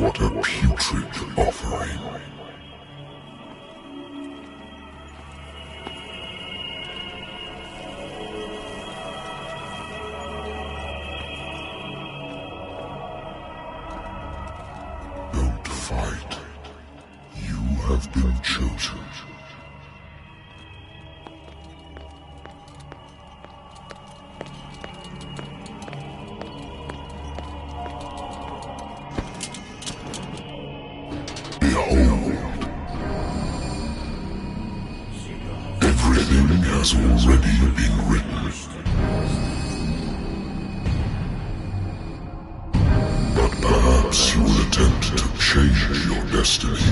What a putrid offering. Don't fight. You have been chosen. Behold. Everything has already been written. But perhaps you will attempt to change your destiny.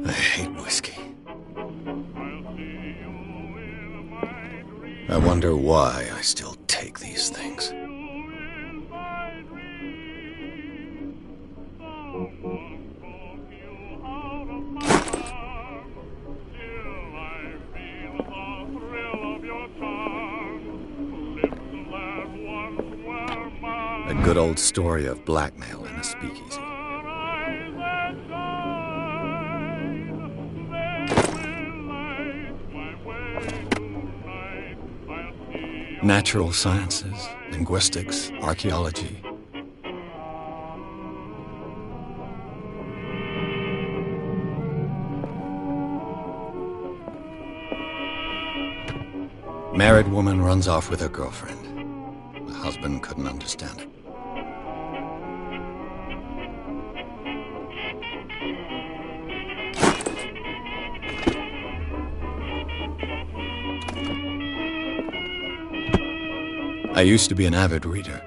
I hate whiskey. I wonder why I still take these things. A good old story of blackmail in a speakeasy. Natural sciences, linguistics, archaeology. Married woman runs off with her girlfriend. The husband couldn't understand it. I used to be an avid reader.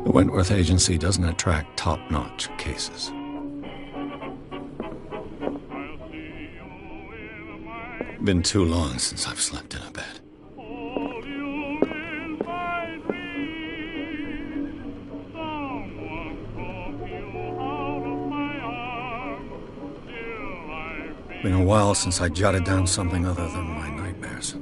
The Wentworth Agency doesn't attract top-notch cases. Been too long since I've slept in a bed. Been a while since I jotted down something other than my nightmares.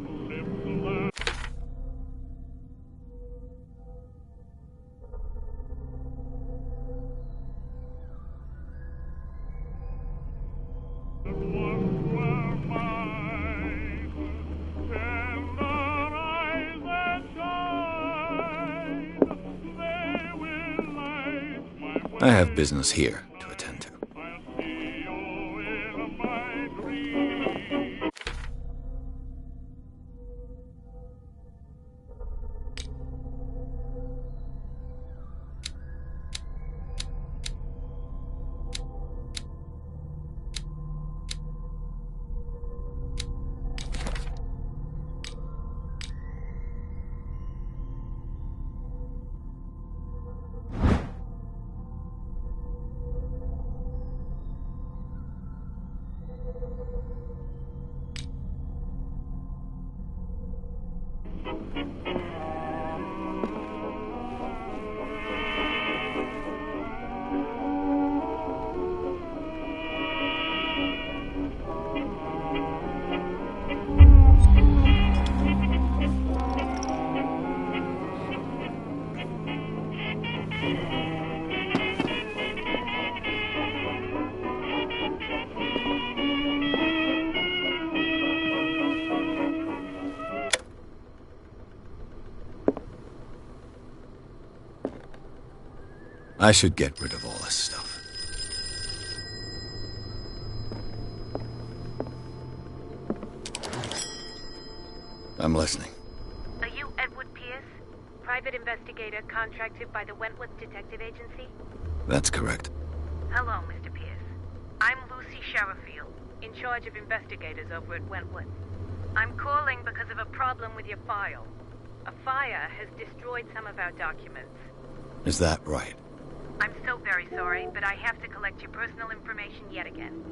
I have business here to attend to. I should get rid of all this stuff. I'm listening. Are you Edward Pierce, private investigator contracted by the Wentworth Detective Agency? That's correct. Hello, Mr. Pierce. I'm Lucy Sherrifield, in charge of investigators over at Wentworth. I'm calling because of a problem with your file. A fire has destroyed some of our documents. Is that right? I'm so very sorry, but I have to collect your personal information yet again.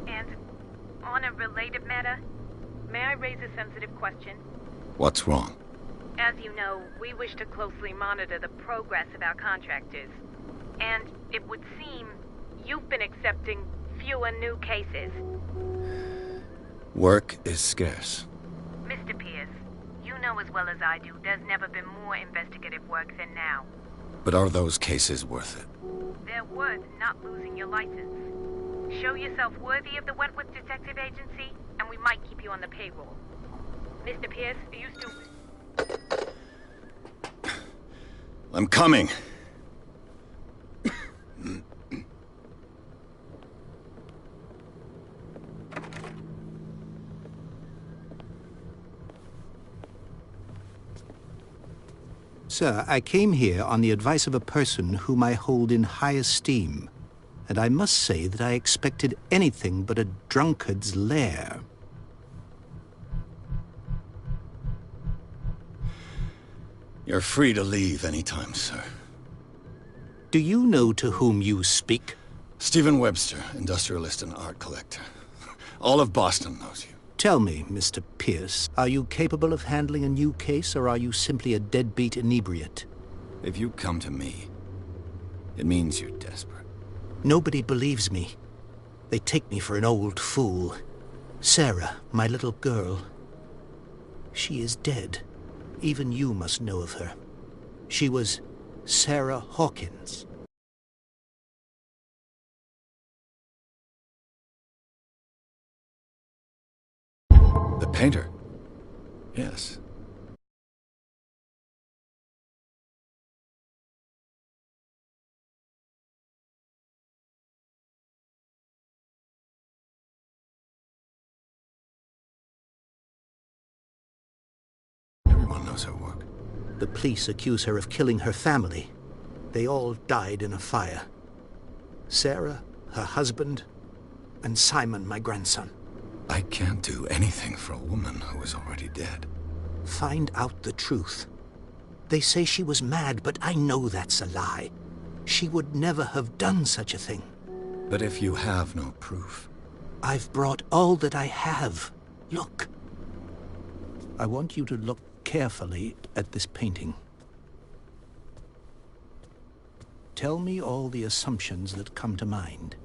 And on a related matter, may I raise a sensitive question? What's wrong? As you know, we wish to closely monitor the progress of our contractors. And it would seem you've been accepting fewer new cases. Work is scarce. Mr. Pierce, you know as well as I do, there's never been more investigative work than now. But are those cases worth it? They're worth not losing your license. Show yourself worthy of the Wentworth Detective Agency, and we might keep you on the payroll. Mr. Pierce, are you still... I'm coming! Sir, I came here on the advice of a person whom I hold in high esteem, and I must say that I expected anything but a drunkard's lair. You're free to leave anytime, sir. Do you know to whom you speak? Stephen Webster, industrialist and art collector. All of Boston knows you. Tell me, Mr. Pierce, are you capable of handling a new case, or are you simply a deadbeat inebriate? If you come to me, it means you're desperate. Nobody believes me. They take me for an old fool. Sarah, my little girl, she is dead. Even you must know of her. She was Sarah Hawkins. The painter? Yes. Everyone knows her work. The police accuse her of killing her family. They all died in a fire. Sarah, her husband, and Simon, my grandson. I can't do anything for a woman who is already dead. Find out the truth. They say she was mad, but I know that's a lie. She would never have done such a thing. But if you have no proof... I've brought all that I have. Look. I want you to look carefully at this painting. Tell me all the assumptions that come to mind.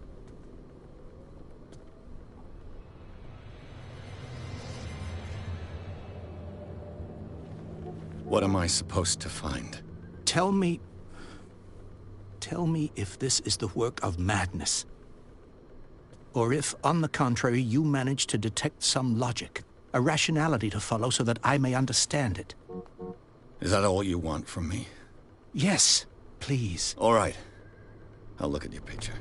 What am I supposed to find? Tell me if this is the work of madness. Or if, on the contrary, you manage to detect some logic, a rationality to follow so that I may understand it. Is that all you want from me? Yes, please. All right. I'll look at your picture.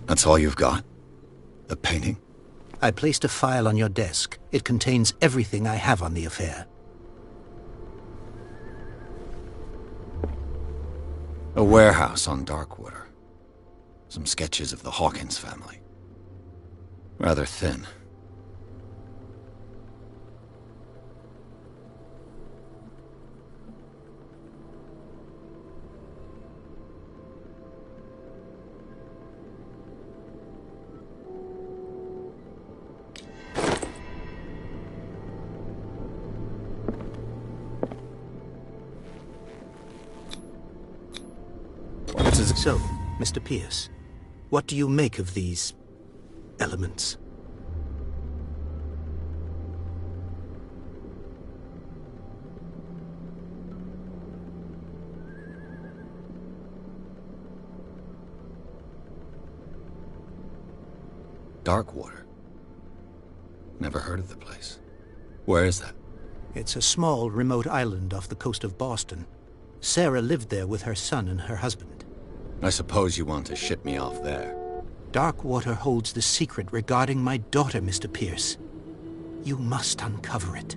That's all you've got? The painting? I placed a file on your desk. It contains everything I have on the affair. A warehouse on Darkwater. Some sketches of the Hawkins family. Rather thin. So, Mr. Pierce, what do you make of these elements? Darkwater. Never heard of the place. Where is that? It's a small, remote island off the coast of Boston. Sarah lived there with her son and her husband. I suppose you want to ship me off there. Darkwater holds the secret regarding my daughter, Mr. Pierce. You must uncover it.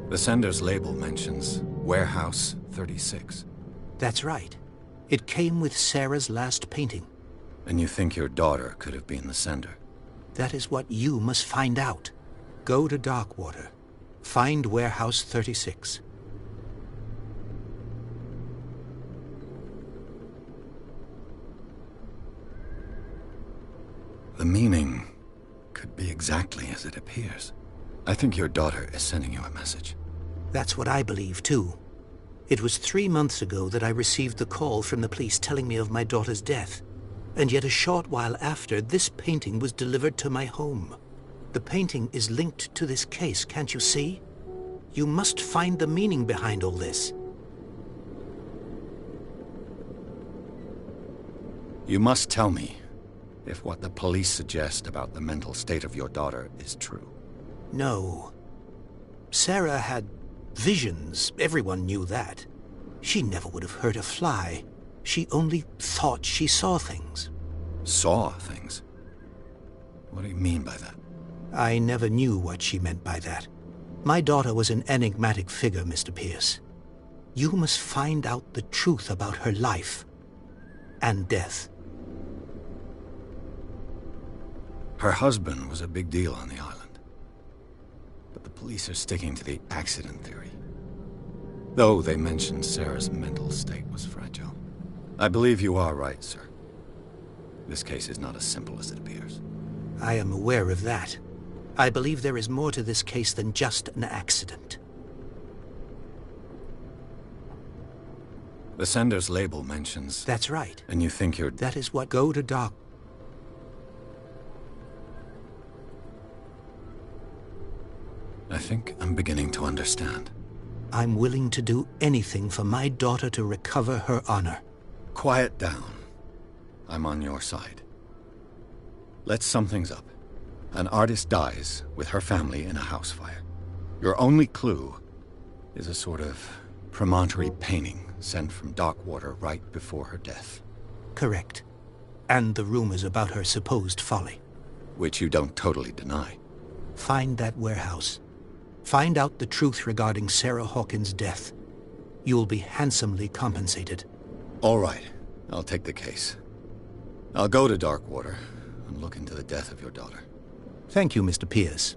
The sender's label mentions Warehouse 36. That's right. It came with Sarah's last painting. And you think your daughter could have been the sender? That is what you must find out. Go to Darkwater. Find Warehouse 36. the meaning could be exactly as it appears. I think your daughter is sending you a message. That's what I believe, too. It was 3 months ago that I received the call from the police telling me of my daughter's death. And yet a short while after, this painting was delivered to my home. The painting is linked to this case, can't you see? You must find the meaning behind all this. You must tell me if what the police suggest about the mental state of your daughter is true. No. Sarah had visions. Everyone knew that. She never would have hurt a fly. She only thought she saw things. Saw things? What do you mean by that? I never knew what she meant by that. My daughter was an enigmatic figure, Mr. Pierce. You must find out the truth about her life and death. Her husband was a big deal on the island. But the police are sticking to the accident theory. Though they mentioned Sarah's mental state was fragile. I believe you are right, sir. This case is not as simple as it appears. I am aware of that. I believe there is more to this case than just an accident. The sender's label mentions... That's right. And you think you're... That is what go to Doc. I think I'm beginning to understand. I'm willing to do anything for my daughter to recover her honor. Quiet down. I'm on your side. Let's sum things up. An artist dies with her family in a house fire. Your only clue is a sort of promontory painting sent from Darkwater right before her death. Correct. And the rumors about her supposed folly. Which you don't totally deny. Find that warehouse. Find out the truth regarding Sarah Hawkins' death. You'll be handsomely compensated. All right. I'll take the case. I'll go to Darkwater and look into the death of your daughter. Thank you, Mr. Pierce.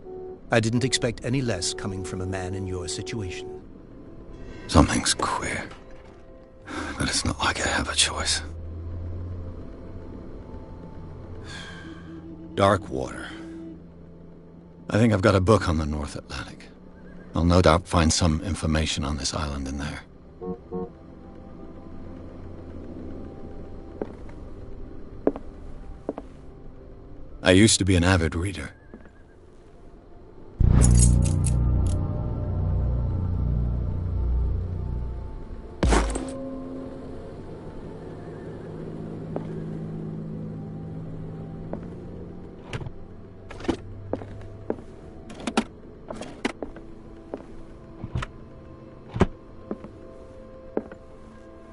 I didn't expect any less coming from a man in your situation. Something's queer. But it's not like I have a choice. Darkwater. I think I've got a book on the North Atlantic. I'll no doubt find some information on this island in there. I used to be an avid reader.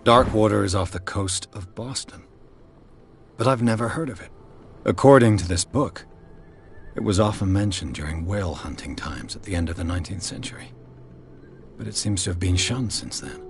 Darkwater is off the coast of Boston. But I've never heard of it. According to this book, it was often mentioned during whale hunting times at the end of the 19th century. But it seems to have been shunned since then.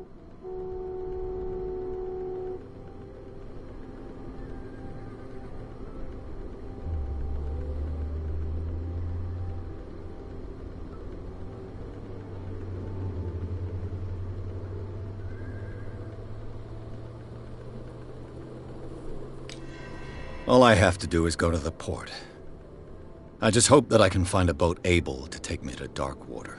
All I have to do is go to the port. I just hope that I can find a boat able to take me to Darkwater.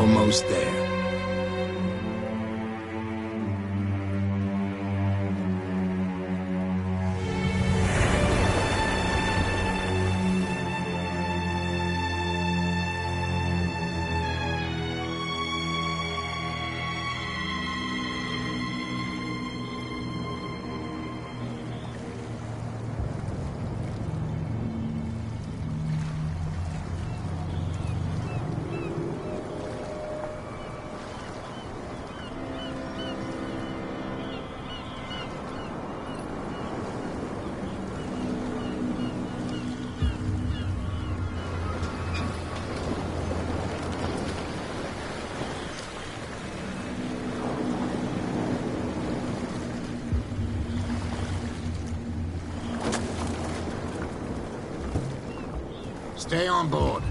almost there. Stay on board.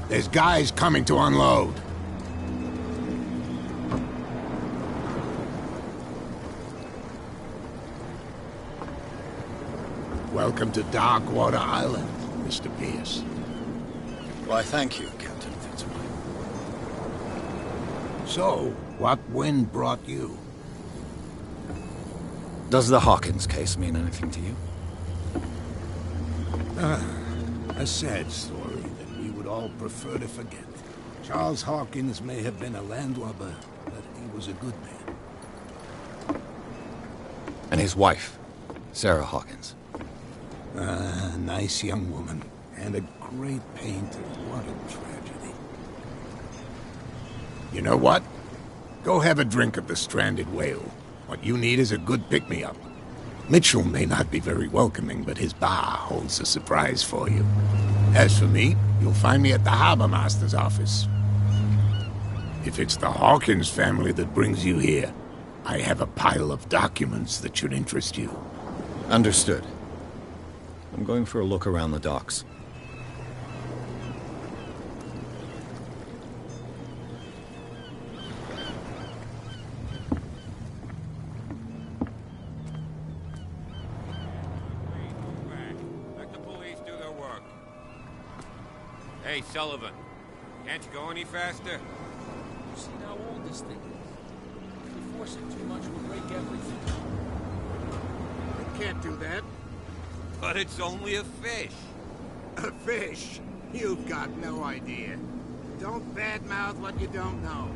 There's guys coming to unload. Welcome to Darkwater Island, Mr. Pierce. Why, thank you, Captain Fitzroy. So, what wind brought you? Does the Hawkins case mean anything to you? A sad story that we would all prefer to forget. Charles Hawkins may have been a landlubber, but he was a good man. And his wife, Sarah Hawkins. A nice young woman, and a great painter. What a tragedy. You know what? Go have a drink of the stranded whale. What you need is a good pick-me-up. Mitchell may not be very welcoming, but his bar holds a surprise for you. As for me, you'll find me at the Harbor Master's office. If it's the Hawkins family that brings you here, I have a pile of documents that should interest you. Understood. I'm going for a look around the docks. Hey, Sullivan. Can't you go any faster? You see how old this thing is? If you force it too much, we'll break everything. You can't do that. But it's only a fish. A fish? You've got no idea. Don't badmouth what you don't know,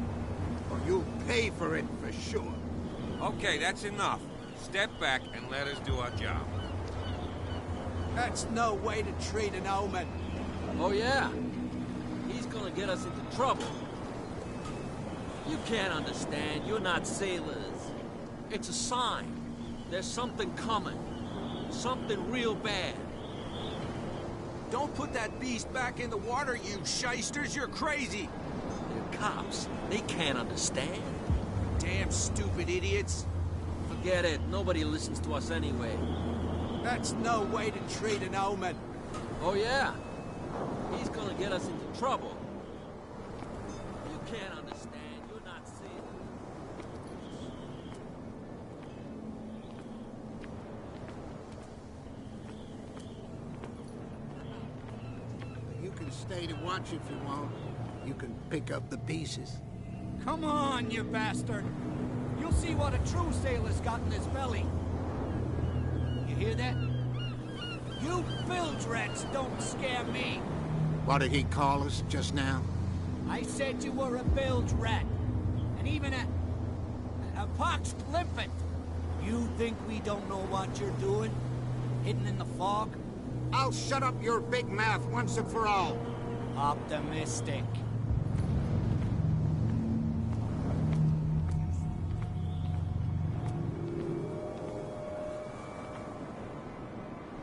or you'll pay for it for sure. Okay, that's enough. Step back and let us do our job. That's no way to treat an omen. Oh, yeah? He's gonna get us into trouble. You can't understand. You're not sailors. It's a sign. There's something coming. Something real bad. Don't put that beast back in the water, you shysters. You're crazy. They're cops. They can't understand. Damn stupid idiots. Forget it. Nobody listens to us anyway. That's no way to treat an omen. Oh, yeah? He's gonna get us into trouble. You can't understand. You're not sailors. You can stay to watch if you want. You can pick up the pieces. Come on, you bastard. You'll see what a true sailor's got in his belly. You hear that? You bilge rats don't scare me. What did he call us just now? I said you were a bilge rat. And even a poxed limpet. You think we don't know what you're doing? Hidden in the fog? I'll shut up your big mouth once and for all. Optimistic.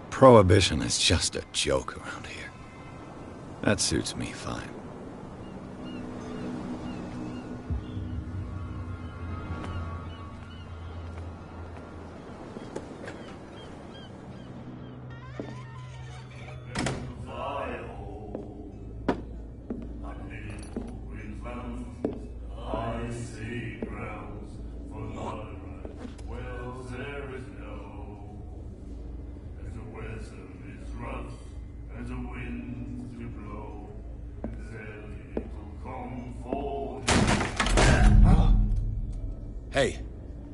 Prohibition is just a joke around here. That suits me fine. As a wind to blow, as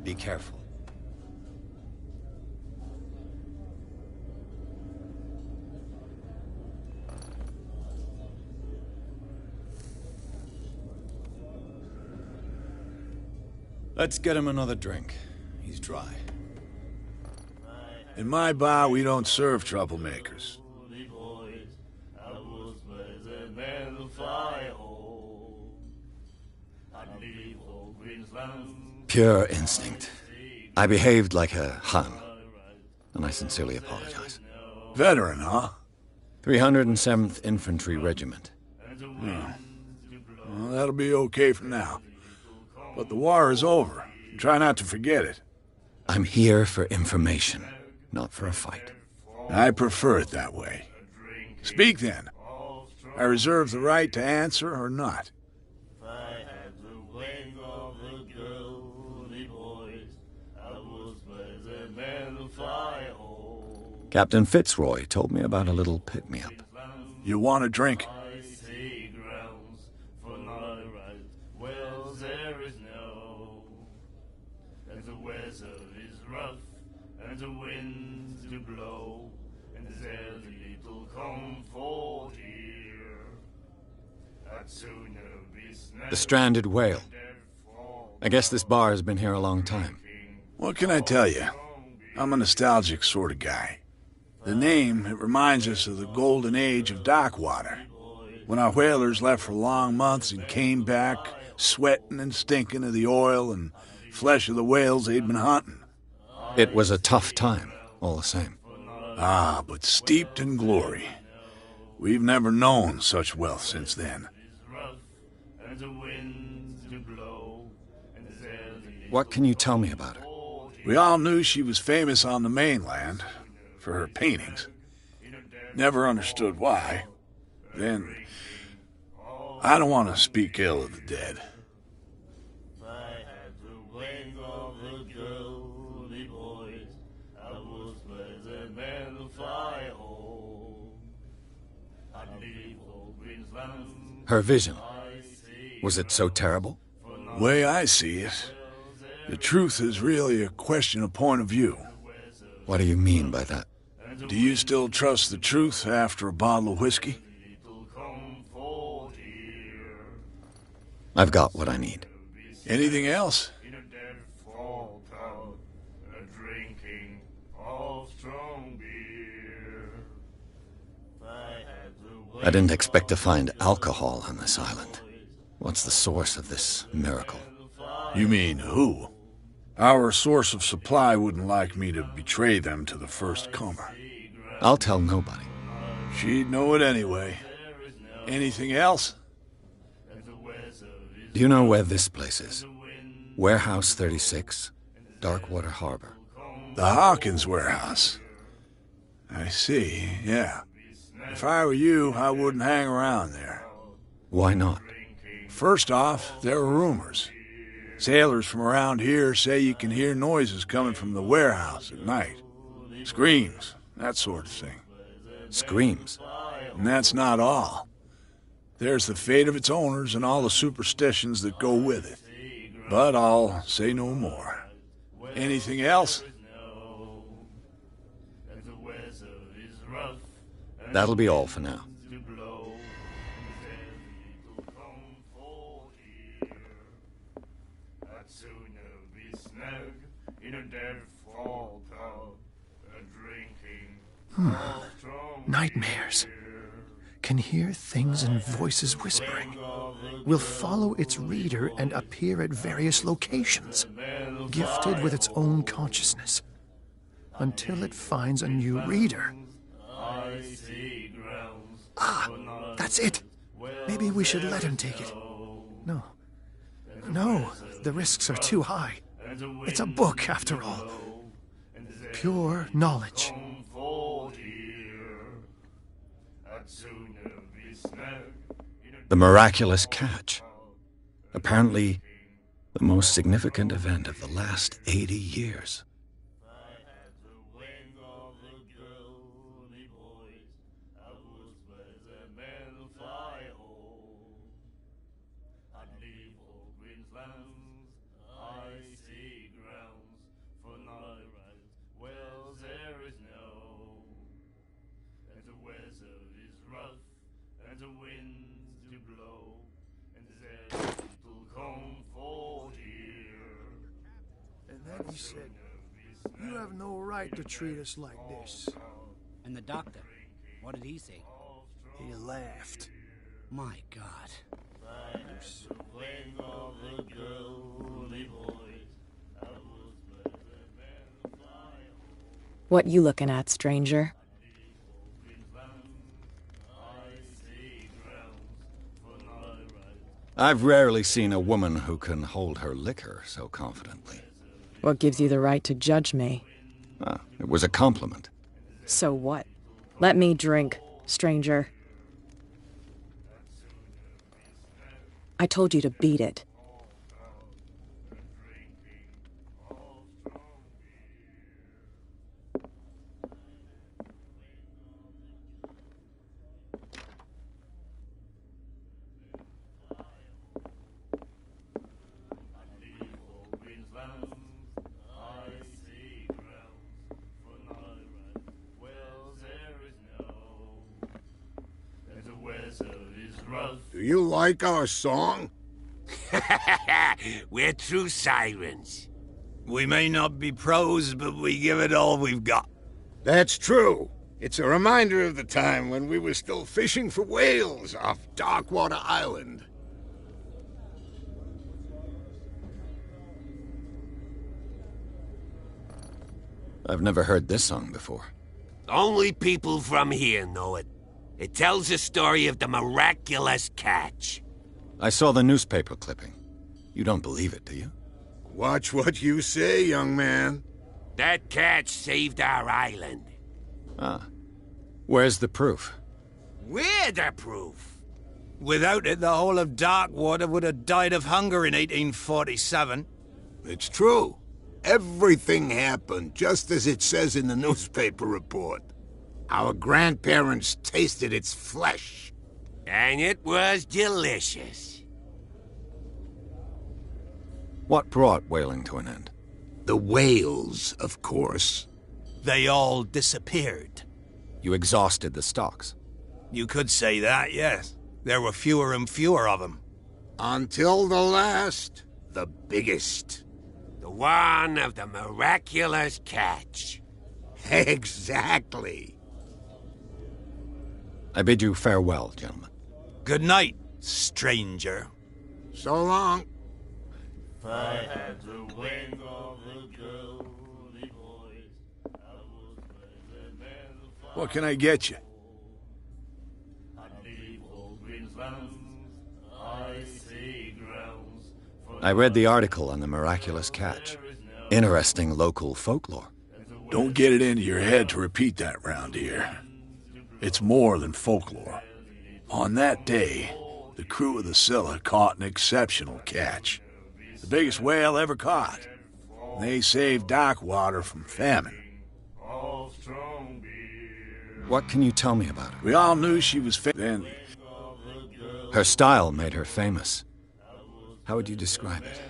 Be careful. Let's get him another drink. He's dry. In my bar, we don't serve troublemakers. Pure instinct. I behaved like a Hun, and I sincerely apologize. Veteran, huh? 307th Infantry Regiment. Well, that'll be okay for now. But the war is over. Try not to forget it. I'm here for information, not for a fight. I prefer it that way. Speak then. I reserve the right to answer or not. Captain Fitzroy told me about a little pick-me-up. You want a drink? The stranded whale. I guess this bar has been here a long time. What can I tell you? I'm a nostalgic sort of guy. The name, it reminds us of the golden age of dockwater, when our whalers left for long months and came back sweating and stinking of the oil and flesh of the whales they'd been hunting. It was a tough time, all the same. Ah, but steeped in glory. We've never known such wealth since then. What can you tell me about her? We all knew she was famous on the mainland for her paintings. Never understood why. Then, I don't want to speak ill of the dead. Her vision. Was it so terrible? Way I see it, the truth is really a question of point of view. What do you mean by that? Do you still trust the truth after a bottle of whiskey? I've got what I need. Anything else? I didn't expect to find alcohol on this island. What's the source of this miracle? You mean who? Our source of supply wouldn't like me to betray them to the first comer. I'll tell nobody. She'd know it anyway. Anything else? Do you know where this place is? Warehouse 36, Darkwater Harbor. The Hawkins warehouse. I see, yeah. If I were you, I wouldn't hang around there. Why not? First off, there are rumors. Sailors from around here say you can hear noises coming from the warehouse at night. Screams, that sort of thing. Screams? And that's not all. There's the fate of its owners and all the superstitions that go with it. But I'll say no more. Anything else? That'll be all for now. Nightmares. Can hear things and voices whispering. Will follow its reader and appear at various locations, gifted with its own consciousness, until it finds a new reader. Ah, that's it. Maybe we should let him take it. No. No, the risks are too high. It's a book, after all. Pure knowledge. The miraculous catch. Apparently, the most significant event of the last 80 years. He said, "You have no right to treat us like this." And the doctor, what did he say? He laughed. My God. What you looking at, stranger? I've rarely seen a woman who can hold her liquor so confidently. What gives you the right to judge me? Ah, it was a compliment. So what? Let me drink, stranger. I told you to beat it. Do you like our song? We're true sirens. We may not be pros, but we give it all we've got. That's true. It's a reminder of the time when we were still fishing for whales off Darkwater Island. I've never heard this song before. Only people from here know it. It tells the story of the miraculous catch. I saw the newspaper clipping. You don't believe it, do you? Watch what you say, young man. That catch saved our island. Ah. Where's the proof? We're the proof. Without it, the whole of Darkwater would have died of hunger in 1847. It's true. Everything happened just as it says in the newspaper report. Our grandparents tasted its flesh. And it was delicious. What brought whaling to an end? The whales, of course. They all disappeared. You exhausted the stocks. You could say that, yes. There were fewer and fewer of them. Until the last, the biggest. The one of the miraculous catch. Exactly. I bid you farewell, gentlemen. Good night, stranger. So long. If I had the wing of the girly voice, I would play the man of fire. What can I get you? I read the article on the miraculous catch. Interesting local folklore. Don't get it into your head to repeat that round here. It's more than folklore. On that day, the crew of the Scylla caught an exceptional catch. The biggest whale ever caught. They saved Darkwater from famine. What can you tell me about her? We all knew she was then. Her style made her famous. How would you describe it?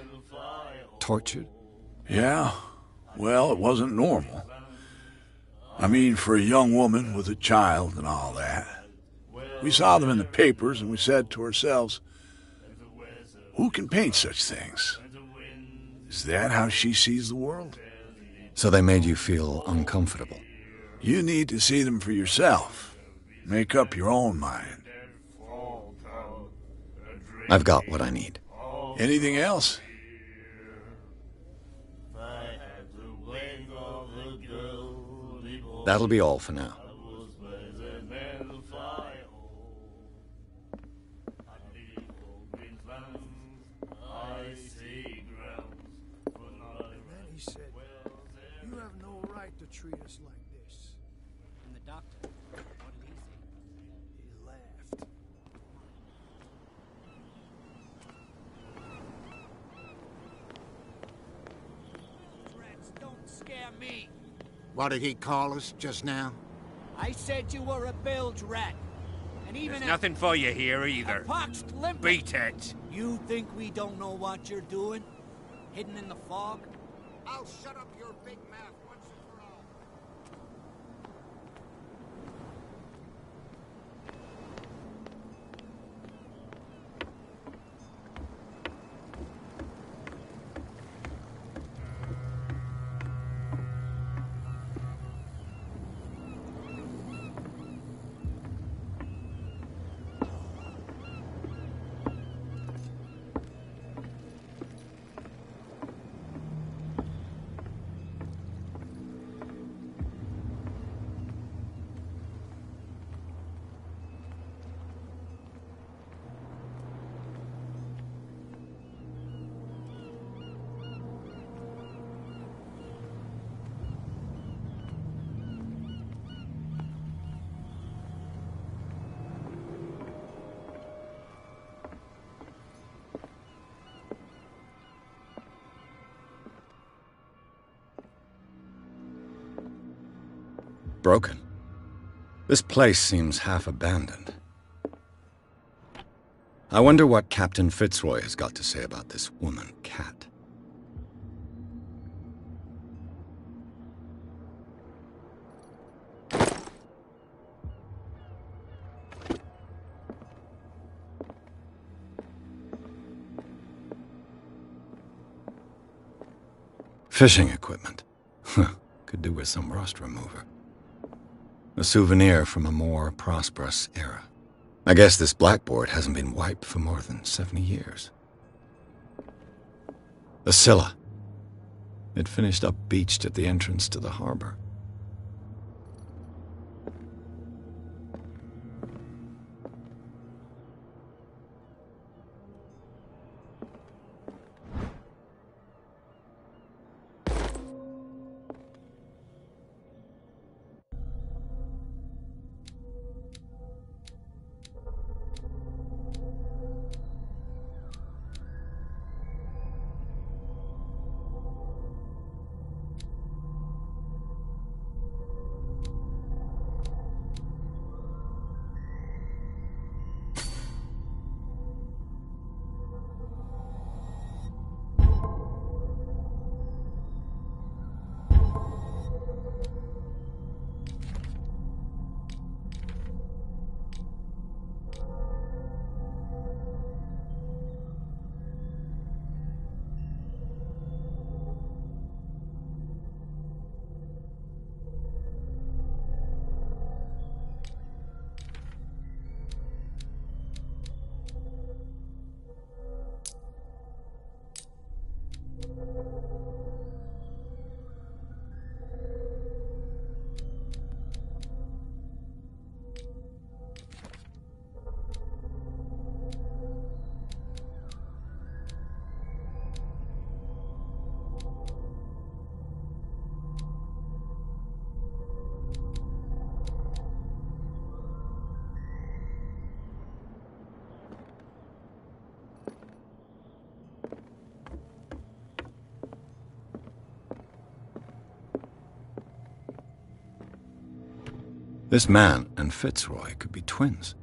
Tortured? Yeah, well, it wasn't normal. I mean, for a young woman with a child and all that. We saw them in the papers and we said to ourselves, who can paint such things? Is that how she sees the world? So they made you feel uncomfortable? You need to see them for yourself. Make up your own mind. I've got what I need. Anything else? That'll be all for now. Then he said, "You have no right to treat us like this." And the doctor, what did he say? He laughed. Threats don't scare me. What did he call us just now? I said you were a bilge rat. And even There's nothing for you here either. a poxed limpet. Beat it. You think we don't know what you're doing? Hidden in the fog? I'll shut up your big mouth once and for all. broken. This place seems half abandoned. I wonder what Captain Fitzroy has got to say about this woman cat. Fishing equipment. Could do with some rust remover. A souvenir from a more prosperous era. I guess this blackboard hasn't been wiped for more than 70 years. The Scylla. It finished up beached at the entrance to the harbor. This man and Fitzroy could be twins.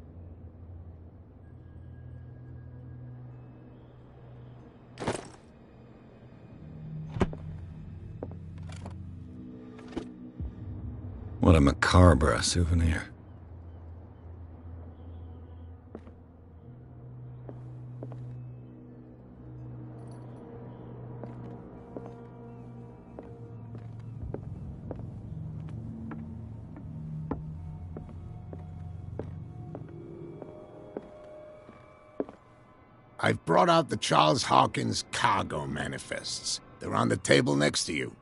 What a macabre souvenir. I've brought out the Charles Hawkins cargo manifests. They're on the table next to you.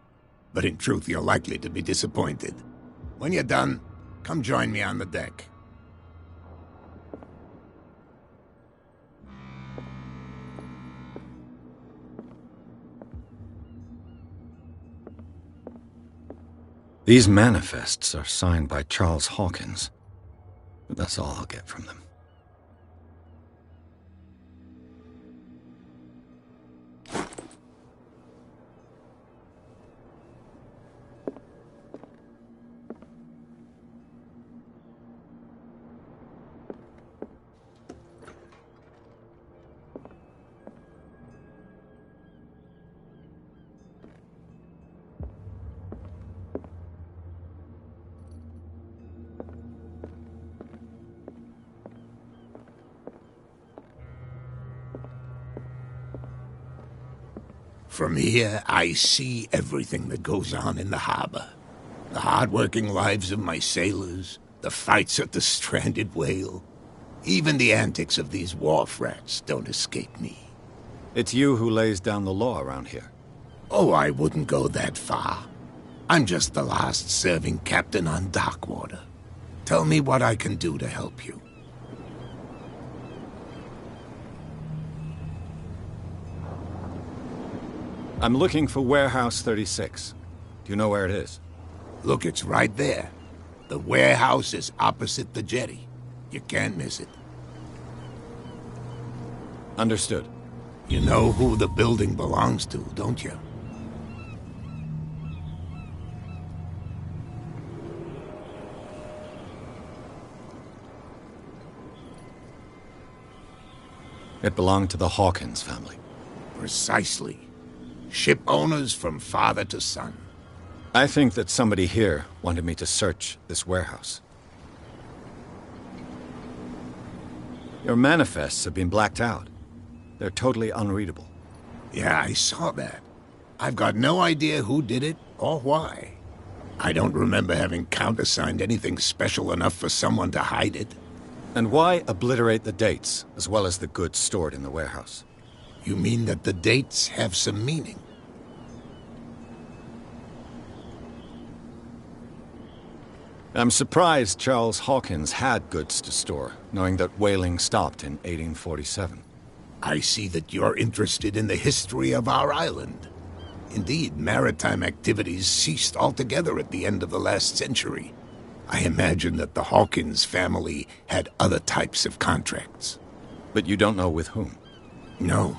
But in truth, you're likely to be disappointed. When you're done, come join me on the deck. These manifests are signed by Charles Hawkins, but that's all I'll get from them. From here, I see everything that goes on in the harbor. The hard-working lives of my sailors, the fights at the stranded whale. Even the antics of these wharf rats don't escape me. It's you who lays down the law around here. Oh, I wouldn't go that far. I'm just the last serving captain on Darkwater. Tell me what I can do to help you. I'm looking for Warehouse 36. Do you know where it is? Look, it's right there. The warehouse is opposite the jetty. You can't miss it. Understood. You know who the building belongs to, don't you? It belonged to the Hawkins family. Precisely. Ship owners from father to son. I think that somebody here wanted me to search this warehouse. Your manifests have been blacked out. They're totally unreadable. Yeah, I saw that. I've got no idea who did it or why. I don't remember having countersigned anything special enough for someone to hide it. And why obliterate the dates, as well as the goods stored in the warehouse? You mean that the dates have some meaning? I'm surprised Charles Hawkins had goods to store, knowing that whaling stopped in 1847. I see that you're interested in the history of our island. Indeed, maritime activities ceased altogether at the end of the last century. I imagine that the Hawkins family had other types of contracts. But you don't know with whom? No,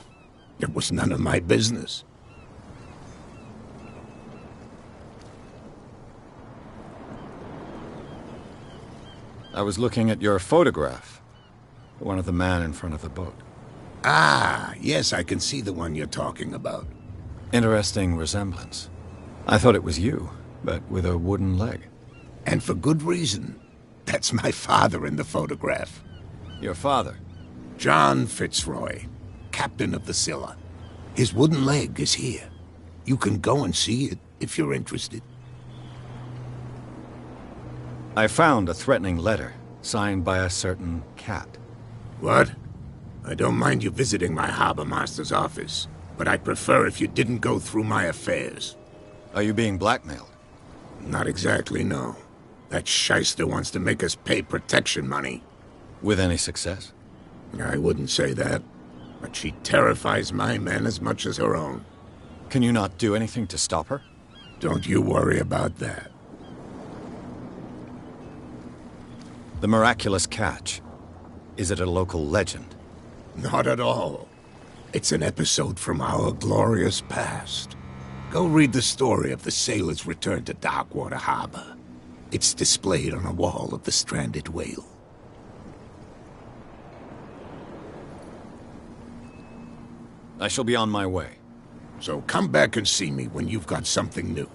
it was none of my business. I was looking at your photograph. One of the man in front of the boat. Ah, yes, I can see the one you're talking about. Interesting resemblance. I thought it was you, but with a wooden leg. And for good reason. That's my father in the photograph. Your father? John Fitzroy, captain of the Scylla. His wooden leg is here. You can go and see it if you're interested. I found a threatening letter, signed by a certain cat. What? I don't mind you visiting my harbor master's office, but I'd prefer if you didn't go through my affairs. Are you being blackmailed? Not exactly, no. That shyster wants to make us pay protection money. With any success? I wouldn't say that, but she terrifies my men as much as her own. Can you not do anything to stop her? Don't you worry about that. The miraculous catch. Is it a local legend? Not at all. It's an episode from our glorious past. Go read the story of the sailor's return to Darkwater Harbor. It's displayed on a wall of the stranded whale. I shall be on my way. So come back and see me when you've got something new.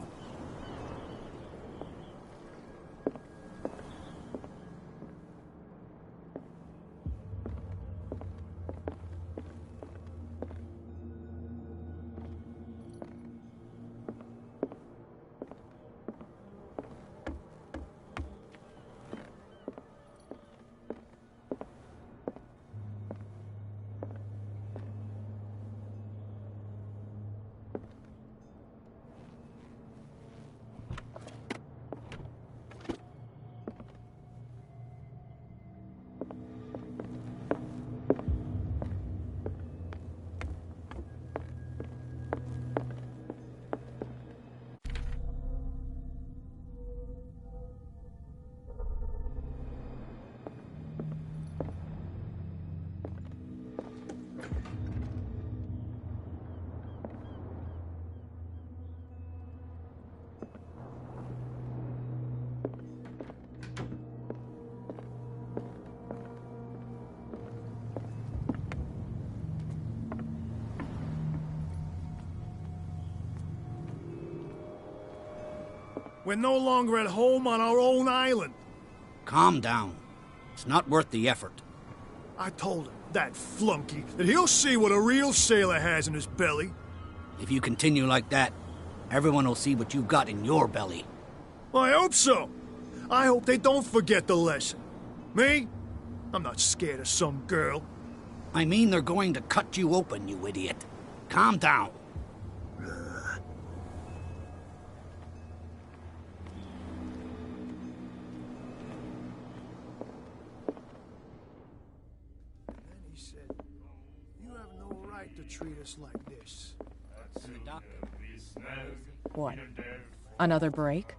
We're no longer at home on our own island. Calm down. It's not worth the effort. I told him, that flunky, that he'll see what a real sailor has in his belly. If you continue like that, everyone will see what you've got in your belly. I hope so. I hope they don't forget the lesson. Me? I'm not scared of some girl. I mean they're going to cut you open, you idiot. Calm down. Treat us like this. What? Another break?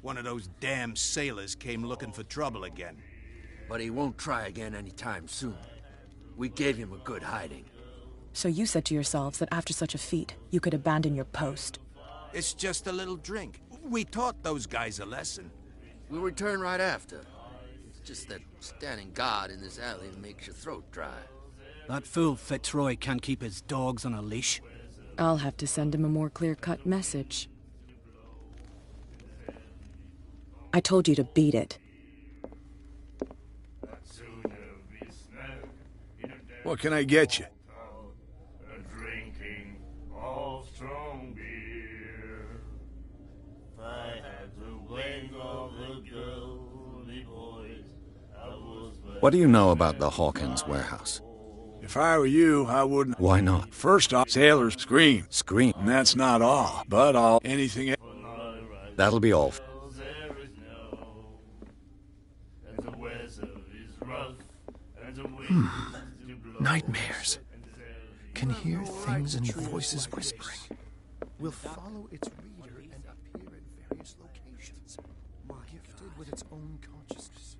One of those damn sailors came looking for trouble again. But he won't try again anytime soon. We gave him a good hiding. So you said to yourselves that after such a feat, you could abandon your post. It's just a little drink. We taught those guys a lesson. We'll return right after. It's just that standing guard in this alley makes your throat dry. That fool Fitzroy can't keep his dogs on a leash. I'll have to send him a more clear-cut message. I told you to beat it. What can I get you? Drinking of strong beer. I had the wings of the girly boys. What do you know about the Hawkins warehouse? If I were you, I wouldn't. Why not? First off, sailors scream. Scream? And that's not all. But all anything. That'll be all. Nightmares. Can hear things and voices whispering. Will follow its reader and appear at various locations, gifted with its own consciousness.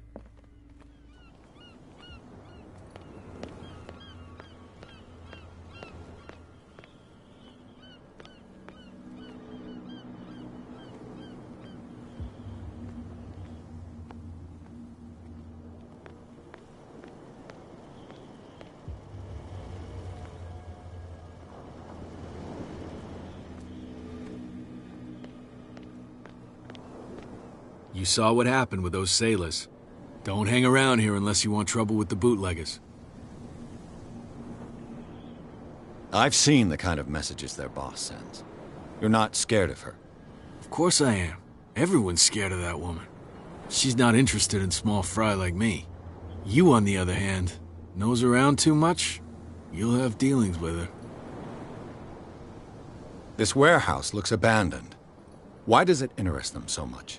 You saw what happened with those sailors. Don't hang around here unless you want trouble with the bootleggers. I've seen the kind of messages their boss sends. You're not scared of her? Of course I am. Everyone's scared of that woman. She's not interested in small fry like me. You, on the other hand, nose around too much, you'll have dealings with her. This warehouse looks abandoned. Why does it interest them so much?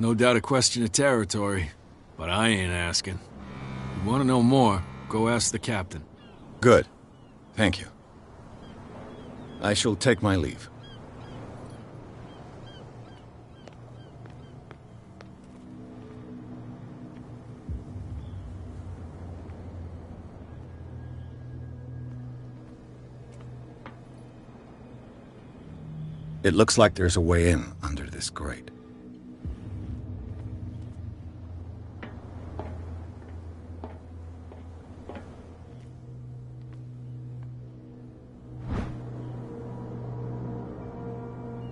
No doubt a question of territory, but I ain't asking. You want to know more, go ask the captain. Good. Thank you. I shall take my leave. It looks like there's a way in under this grate.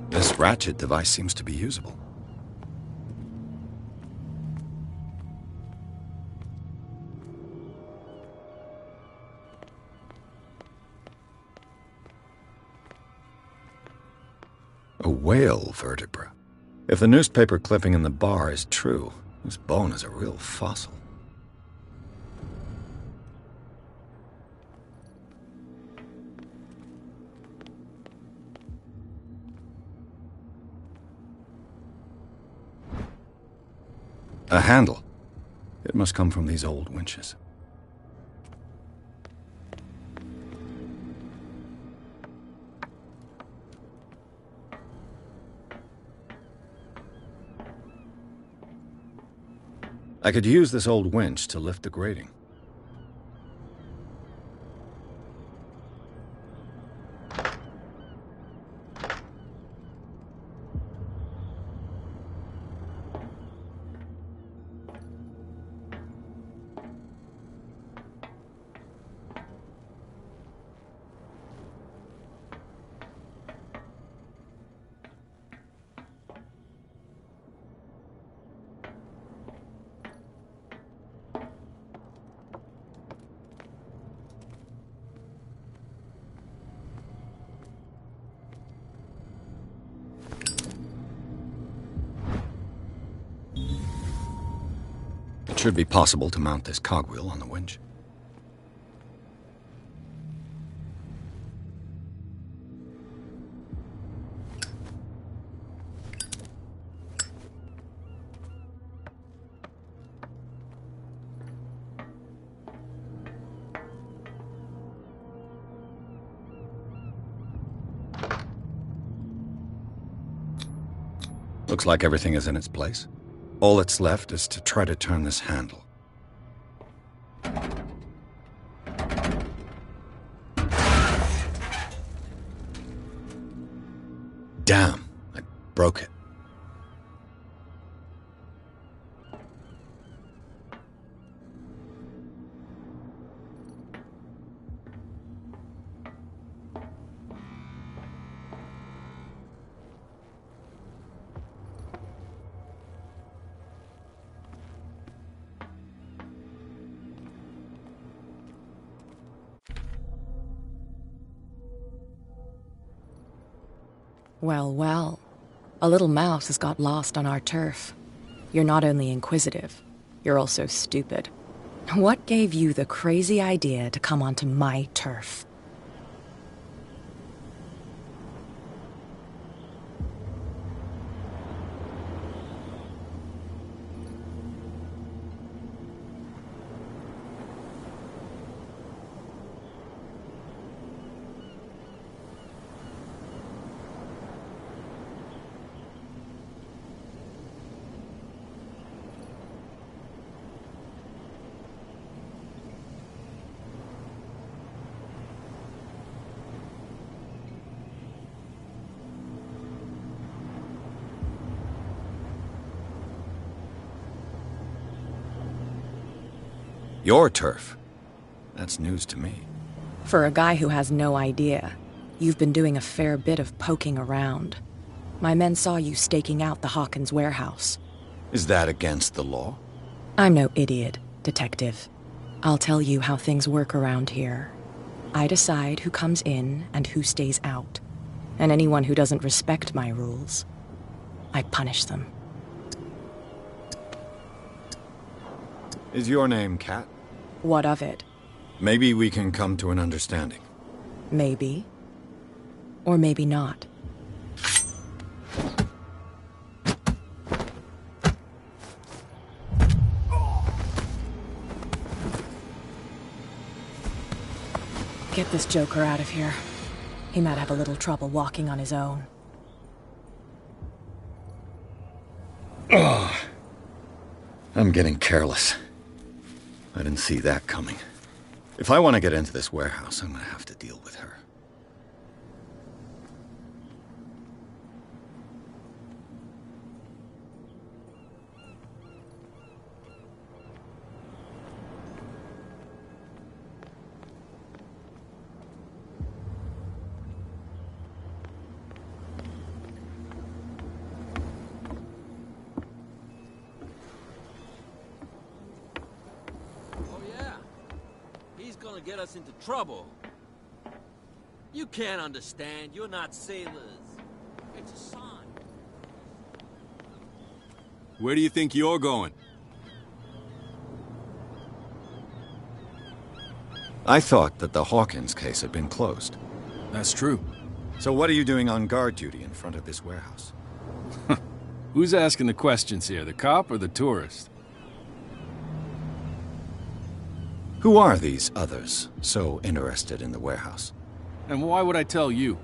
This ratchet device seems to be usable. A whale vertebra. If the newspaper clipping in the bar is true, this bone is a real fossil. A handle. It must come from these old winches. I could use this old winch to lift the grating. It should be possible to mount this cogwheel on the winch. Looks like everything is in its place. All that's left is to try to turn this handle. Damn, I broke it. Well, well. A little mouse has got lost on our turf. You're not only inquisitive, you're also stupid. What gave you the crazy idea to come onto my turf? Your turf? That's news to me. For a guy who has no idea, you've been doing a fair bit of poking around. My men saw you staking out the Hawkins warehouse. Is that against the law? I'm no idiot, Detective. I'll tell you how things work around here. I decide who comes in and who stays out. And anyone who doesn't respect my rules, I punish them. Is your name Kat? What of it? Maybe we can come to an understanding. Maybe. Or maybe not. Get this joker out of here. He might have a little trouble walking on his own. Ugh. I'm getting careless. I didn't see that coming. If I want to get into this warehouse, I'm going to have to deal with her. Get us into trouble. You can't understand. You're not sailors. It's a sign. Where do you think you're going? I thought that the Hawkins case had been closed. That's true. So what are you doing on guard duty in front of this warehouse? Who's asking the questions here, the cop or the tourist? Who are these others so interested in the warehouse? And why would I tell you?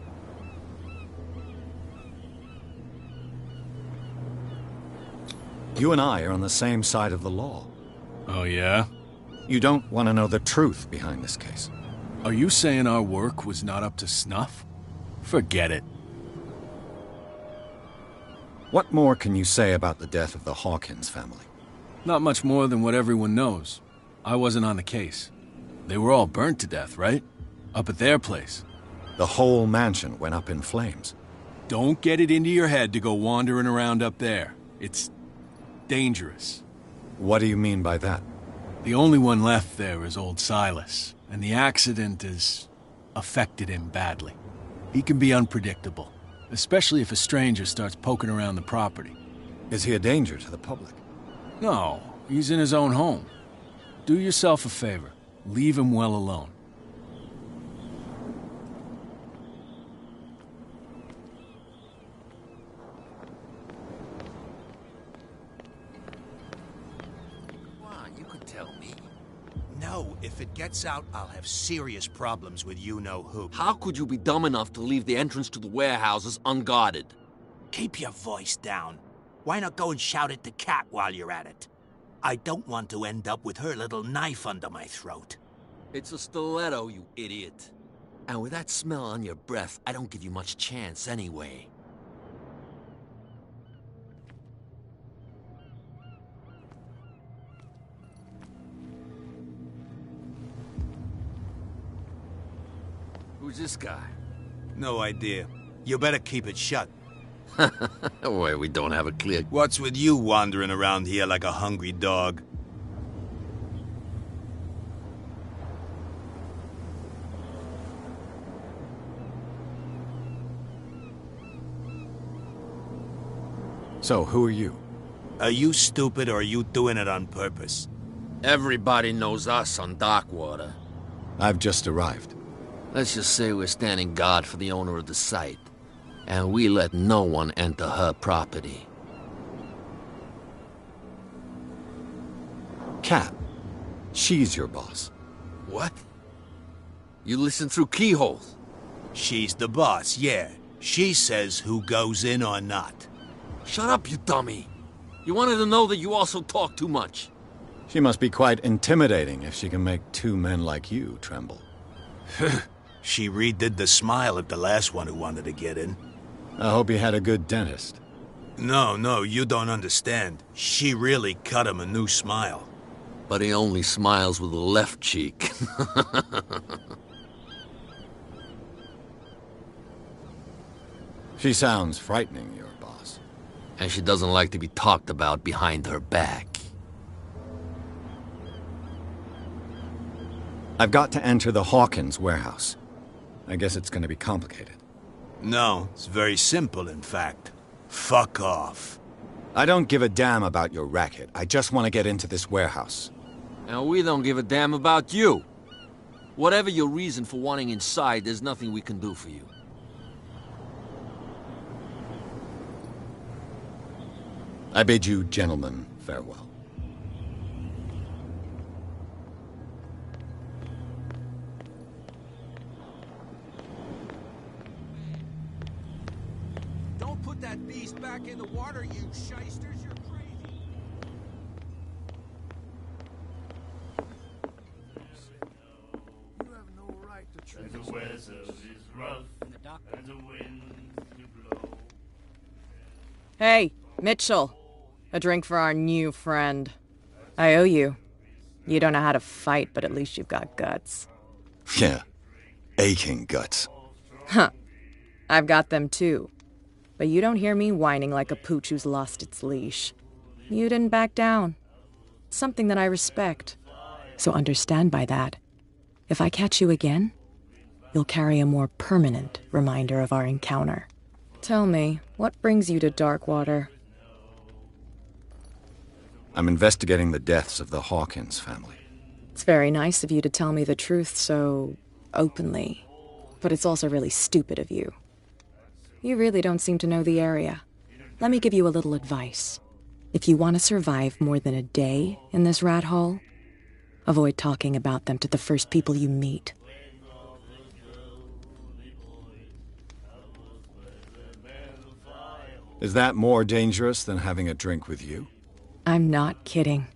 You and I are on the same side of the law. Oh, yeah? You don't want to know the truth behind this case. Are you saying our work was not up to snuff? Forget it. What more can you say about the death of the Hawkins family? Not much more than what everyone knows. I wasn't on the case. They were all burnt to death, right? Up at their place. The whole mansion went up in flames. Don't get it into your head to go wandering around up there. It's dangerous. What do you mean by that? The only one left there is old Silas, and the accident has affected him badly. He can be unpredictable, especially if a stranger starts poking around the property. Is he a danger to the public? No, he's in his own home. Do yourself a favor. Leave him well alone. Come on, you could tell me. No, if it gets out, I'll have serious problems with you-know-who. How could you be dumb enough to leave the entrance to the warehouses unguarded? Keep your voice down. Why not go and shout at the cat while you're at it? I don't want to end up with her little knife under my throat. It's a stiletto, you idiot. And with that smell on your breath, I don't give you much chance anyway. Who's this guy? No idea. You better keep it shut. Why, we don't have a clear... What's with you wandering around here like a hungry dog? So, who are you? Are you stupid or are you doing it on purpose? Everybody knows us on Darkwater. I've just arrived. Let's just say we're standing guard for the owner of the site. And we let no one enter her property. Cat. She's your boss. What? You listen through keyholes? She's the boss, yeah. She says who goes in or not. Shut up, you dummy. You wanted to know that you also talk too much. She must be quite intimidating if she can make two men like you tremble. She redid the smile at the last one who wanted to get in. I hope he had a good dentist. No, you don't understand. She really cut him a new smile. But he only smiles with the left cheek. She sounds frightening, your boss. And she doesn't like to be talked about behind her back. I've got to enter the Hawkins warehouse. I guess it's going to be complicated. No, it's very simple, in fact. Fuck off. I don't give a damn about your racket. I just want to get into this warehouse. And we don't give a damn about you. Whatever your reason for wanting inside, there's nothing we can do for you. I bid you gentlemen farewell. Don't put that beast back in the water, you shysters. You're crazy. You have no right to treat The weather is rough, and the winds do blow. Hey, Mitchell. A drink for our new friend. I owe you. You don't know how to fight, but at least you've got guts. Yeah. Aching guts. Huh. I've got them too. But you don't hear me whining like a pooch who's lost its leash. You didn't back down. Something that I respect. So understand by that. If I catch you again, you'll carry a more permanent reminder of our encounter. Tell me, what brings you to Darkwater? I'm investigating the deaths of the Hawkins family. It's very nice of you to tell me the truth so openly. But it's also really stupid of you. You really don't seem to know the area. Let me give you a little advice. If you want to survive more than a day in this rat hole, avoid talking about them to the first people you meet. Is that more dangerous than having a drink with you? I'm not kidding.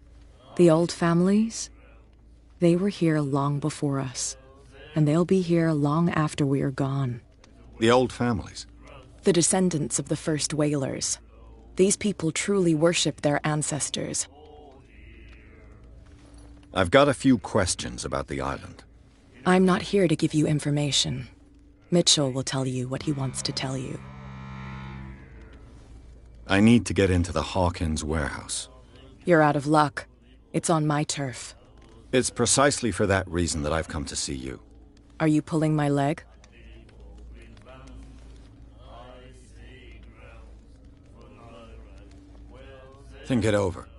The old families, they were here long before us, and they'll be here long after we are gone. The old families? The descendants of the first whalers. These people truly worship their ancestors. I've got a few questions about the island. I'm not here to give you information. Mitchell will tell you what he wants to tell you. I need to get into the Hawkins warehouse. You're out of luck. It's on my turf. It's precisely for that reason that I've come to see you. Are you pulling my leg? Think it over.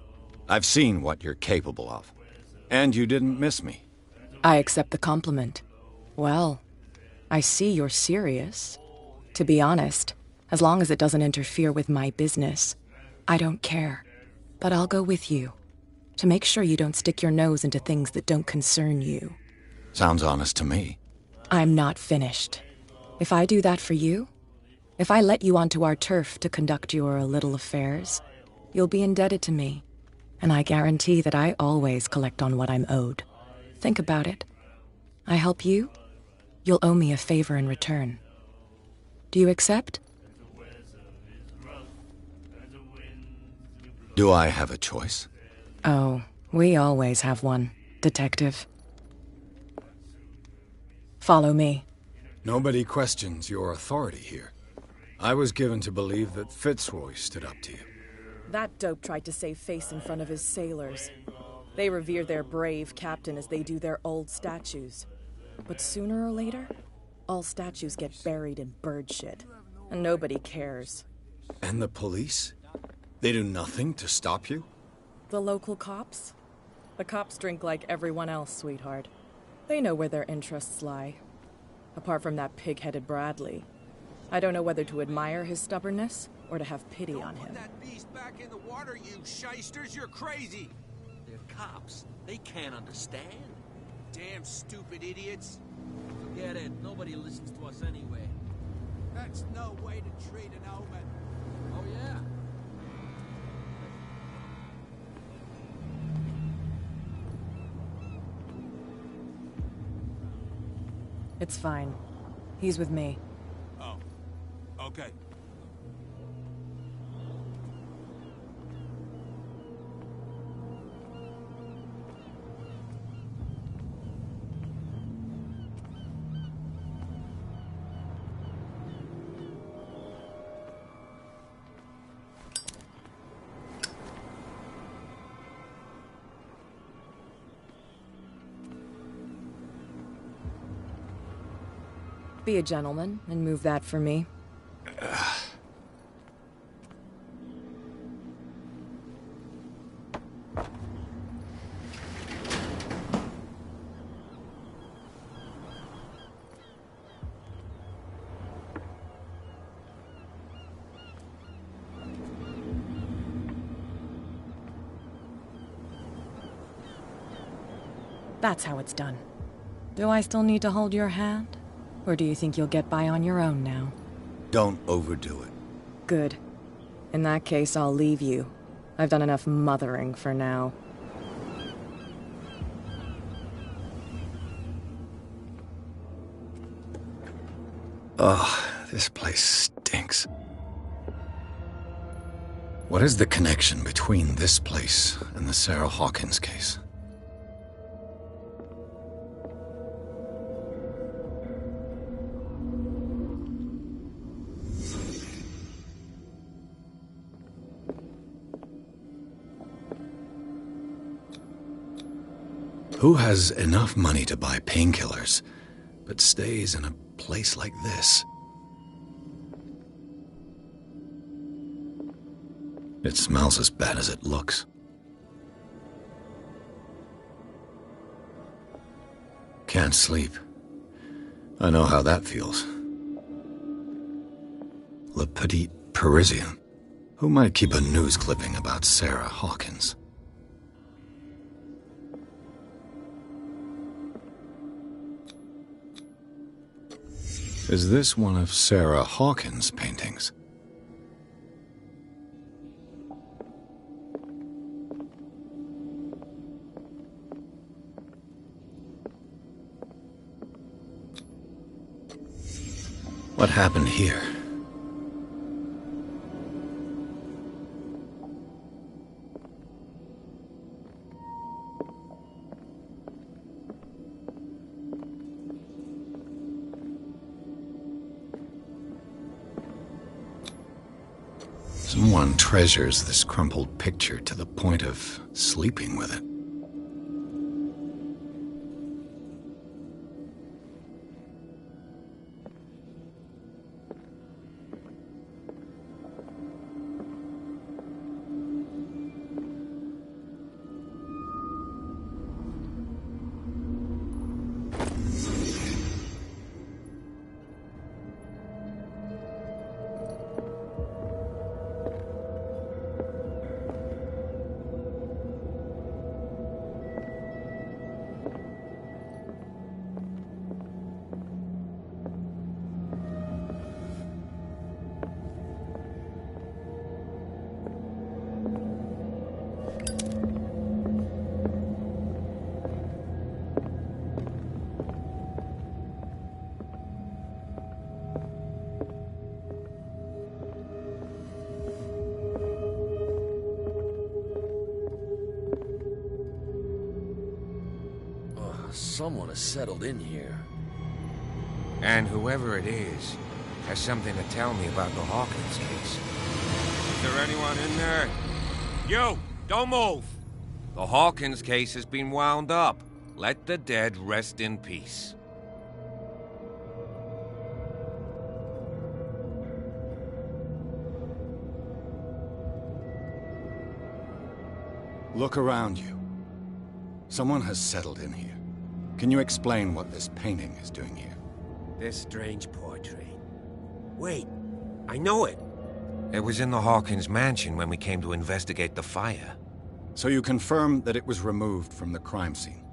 I've seen what you're capable of. And you didn't miss me. I accept the compliment. Well, I see you're serious. To be honest, as long as it doesn't interfere with my business, I don't care. But I'll go with you, to make sure you don't stick your nose into things that don't concern you. Sounds honest to me. I'm not finished. If I do that for you, if I let you onto our turf to conduct your little affairs, you'll be indebted to me, and I guarantee that I always collect on what I'm owed. Think about it. I help you, you'll owe me a favor in return. Do you accept? Do I have a choice? Oh, we always have one, Detective. Follow me. Nobody questions your authority here. I was given to believe that Fitzroy stood up to you. That dope tried to save face in front of his sailors. They revere their brave captain as they do their old statues. But sooner or later, all statues get buried in bird shit, and nobody cares. And the police? They do nothing to stop you? The local cops? The cops drink like everyone else, sweetheart. They know where their interests lie. Apart from that pig-headed Bradley, I don't know whether to admire his stubbornness or to have pity on him. Put that beast back in the water, you shysters! You're crazy! They're cops. They can't understand. Damn stupid idiots! Forget it. Nobody listens to us anyway. That's no way to treat an omen. Oh, yeah? It's fine. He's with me. Oh. Okay. Be a gentleman and move that for me. That's how it's done. Do I still need to hold your hand? Or do you think you'll get by on your own now? Don't overdo it. Good. In that case, I'll leave you. I've done enough mothering for now. Ugh, this place stinks. What is the connection between this place and the Sarah Hawkins case? Who has enough money to buy painkillers, but stays in a place like this? It smells as bad as it looks. Can't sleep. I know how that feels. Le Petit Parisien. Who might keep a news clipping about Sarah Hawkins? Is this one of Sarah Hawkins' paintings? What happened here? Someone treasures this crumpled picture to the point of sleeping with it. Someone has settled in here. And whoever it is has something to tell me about the Hawkins case. Is there anyone in there? You! Don't move! The Hawkins case has been wound up. Let the dead rest in peace. Look around you. Someone has settled in here. Can you explain what this painting is doing here? This strange portrait. Wait, I know it. It was in the Hawkins mansion when we came to investigate the fire. So you confirm that it was removed from the crime scene?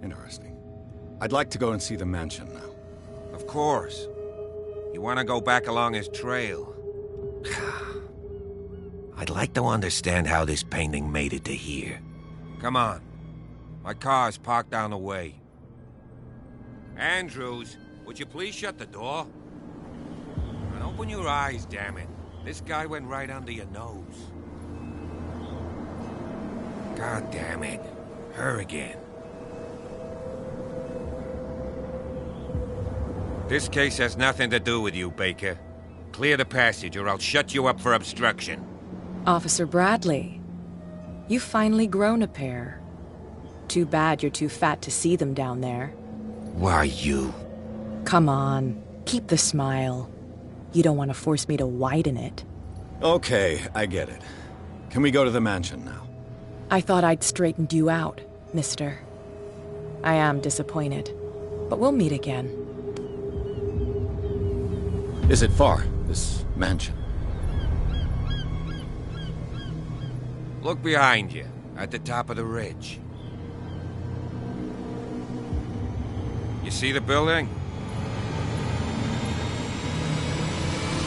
Interesting. I'd like to go and see the mansion now. Of course. You want to go back along his trail? I'd like to understand how this painting made it to here. Come on. My car's parked down the way. Andrews, would you please shut the door? And open your eyes, damn it. This guy went right under your nose. God damn it. Her again. This case has nothing to do with you, Baker. Clear the passage or I'll shut you up for obstruction. Officer Bradley, you've finally grown a pair. Too bad you're too fat to see them down there. Why, you? Come on, keep the smile. You don't want to force me to widen it. Okay, I get it. Can we go to the mansion now? I thought I'd straightened you out, mister. I am disappointed, but we'll meet again. Is it far, this mansion? Look behind you, at the top of the ridge. You see the building?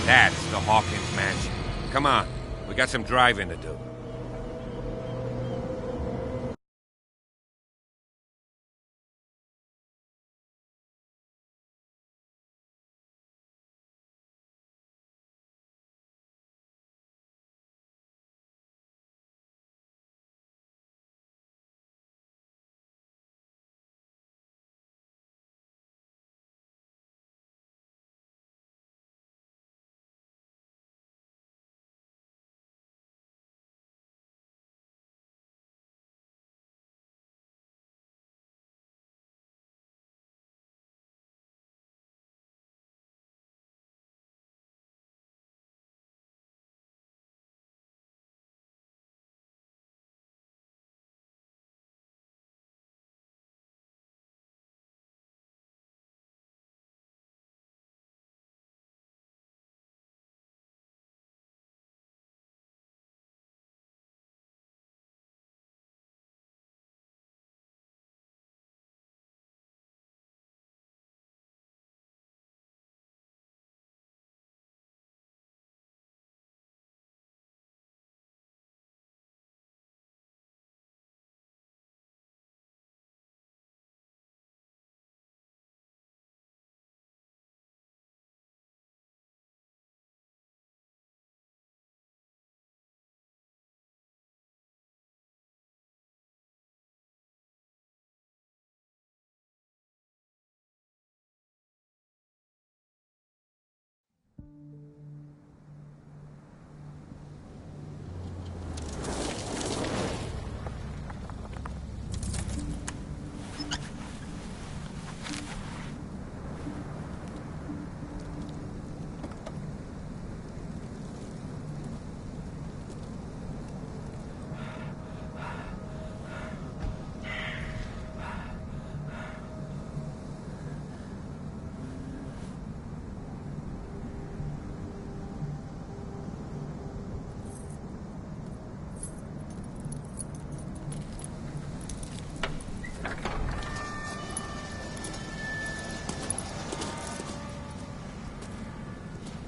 That's the Hawkins mansion. Come on, we got some driving to do.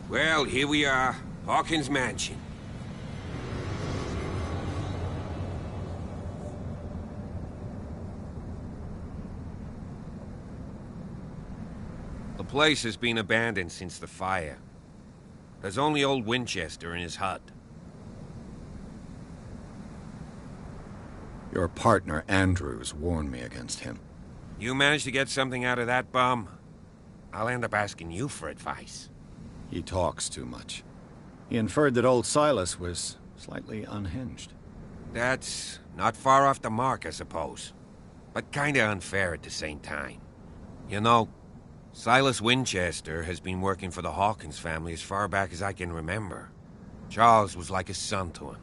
Well, here we are. Hawkins Mansion. The place has been abandoned since the fire. There's only old Winchester in his hut. Your partner, Andrews, warned me against him. You managed to get something out of that bum? I'll end up asking you for advice. He talks too much. He inferred that old Silas was slightly unhinged. That's not far off the mark, I suppose. But kinda unfair at the same time. You know, Silas Winchester has been working for the Hawkins family as far back as I can remember. Charles was like a son to him.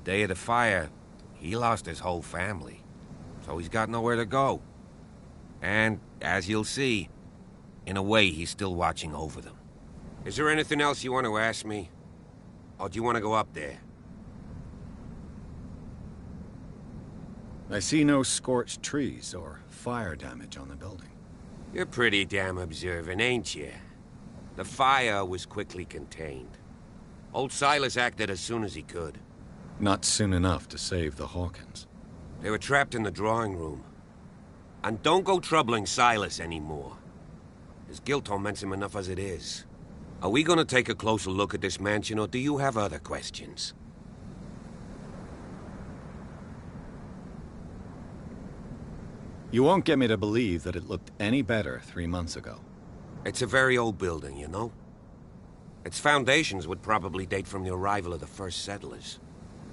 day of the fire, he lost his whole family. So he's got nowhere to go. And, as you'll see, in a way, he's still watching over them. Is there anything else you want to ask me? Or do you want to go up there? I see no scorched trees or fire damage on the building. You're pretty damn observant, ain't you? The fire was quickly contained. Old Silas acted as soon as he could. Not soon enough to save the Hawkins. They were trapped in the drawing room. And don't go troubling Silas anymore. His guilt torments him enough as it is. Are we gonna take a closer look at this mansion, or do you have other questions? You won't get me to believe that it looked any better 3 months ago. It's a very old building, you know? Its foundations would probably date from the arrival of the first settlers.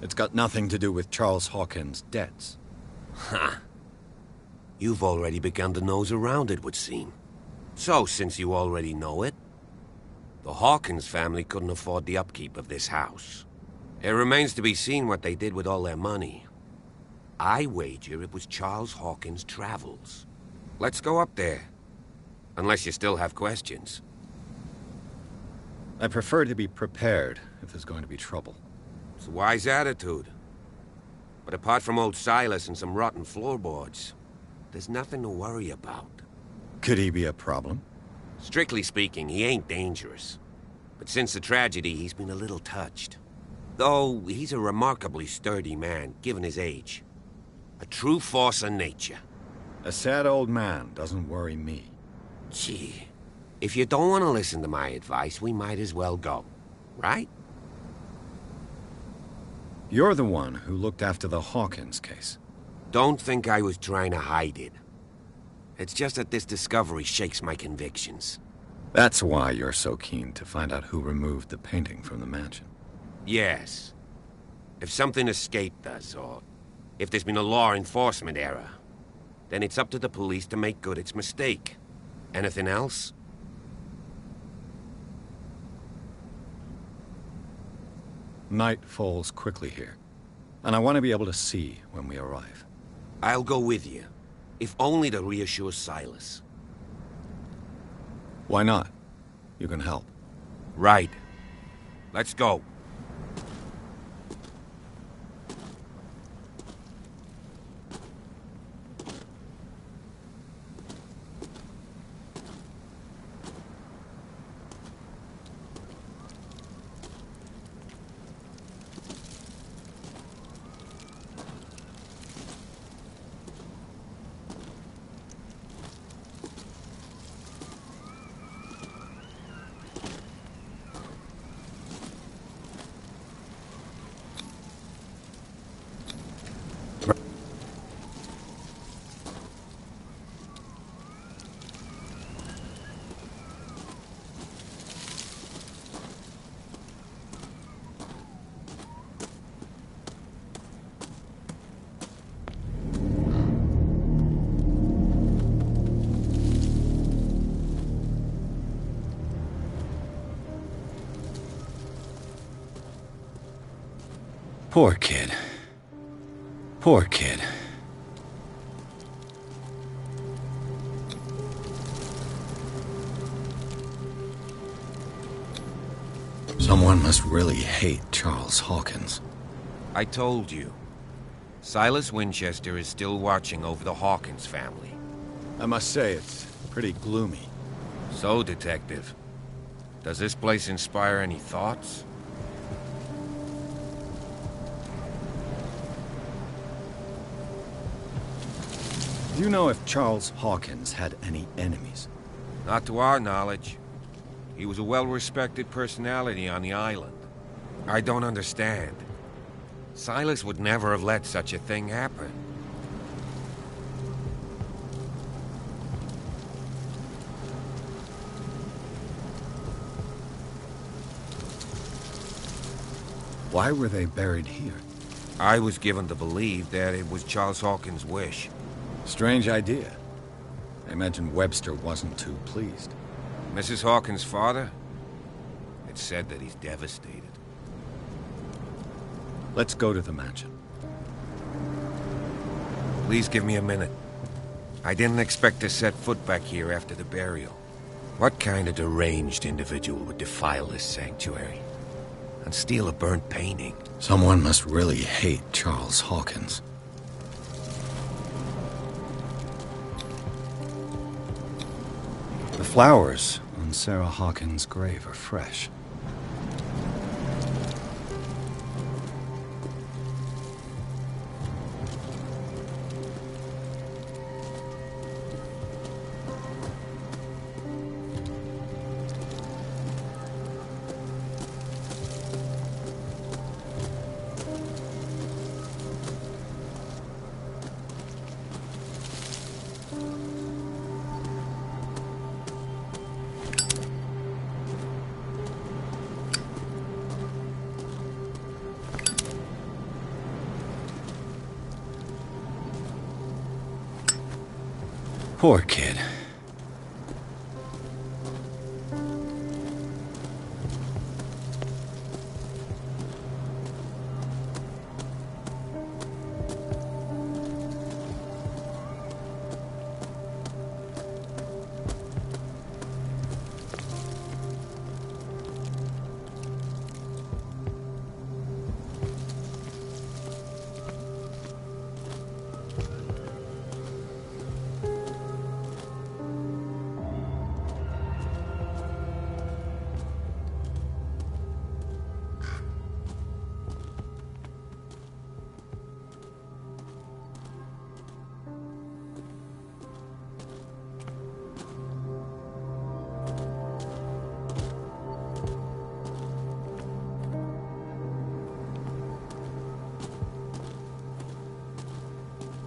It's got nothing to do with Charles Hawkins' debts. Ha! You've already begun to nose around, it would seem. So, since you already know it, the Hawkins family couldn't afford the upkeep of this house. It remains to be seen what they did with all their money. I wager it was Charles Hawkins' travels. Let's go up there. Unless you still have questions. I prefer to be prepared if there's going to be trouble. It's a wise attitude. But apart from old Silas and some rotten floorboards, there's nothing to worry about. Could he be a problem? Strictly speaking, he ain't dangerous. But since the tragedy, he's been a little touched. Though, he's a remarkably sturdy man, given his age. A true force of nature. A sad old man doesn't worry me. Gee, if you don't want to listen to my advice, we might as well go. Right? You're the one who looked after the Hawkins case. Don't think I was trying to hide it. It's just that this discovery shakes my convictions. That's why you're so keen to find out who removed the painting from the mansion. Yes. If something escaped us, or if there's been a law enforcement error, then it's up to the police to make good its mistake. Anything else? Night falls quickly here, and I want to be able to see when we arrive. I'll go with you, if only to reassure Silas. Why not? You can help. Right. Let's go. Poor kid. Poor kid. Someone must really hate Charles Hawkins. I told you. Silas Winchester is still watching over the Hawkins family. I must say, it's pretty gloomy. So, Detective, does this place inspire any thoughts? Do you know if Charles Hawkins had any enemies? Not to our knowledge. He was a well-respected personality on the island. I don't understand. Silas would never have let such a thing happen. Why were they buried here? I was given to believe that it was Charles Hawkins' wish. Strange idea. I imagine Webster wasn't too pleased. Mrs. Hawkins' father? It's said that he's devastated. Let's go to the mansion. Please give me a minute. I didn't expect to set foot back here after the burial. What kind of deranged individual would defile this sanctuary? And steal a burnt painting? Someone must really hate Charles Hawkins. The flowers on Sarah Hawkins' grave are fresh. Poor kid.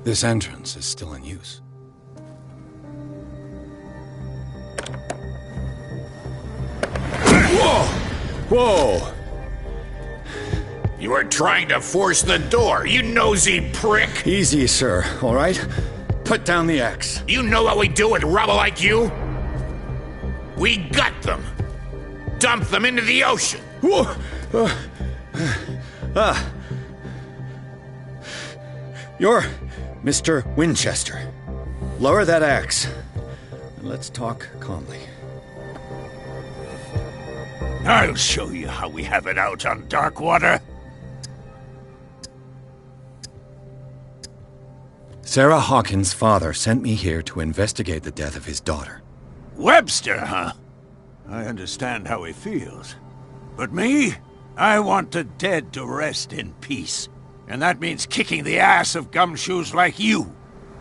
This entrance is still in use. Whoa! Whoa! You were trying to force the door, you nosy prick! Easy, sir, all right? Put down the axe. You know what we do with rubble like you? We gut them. Dump them into the ocean. Whoa! You're Mr. Winchester. Lower that axe. And let's talk calmly. I'll show you how we have it out on Darkwater. Sarah Hawkins' father sent me here to investigate the death of his daughter. Webster, huh? I understand how he feels. But me? I want the dead to rest in peace. And that means kicking the ass of gumshoes like you.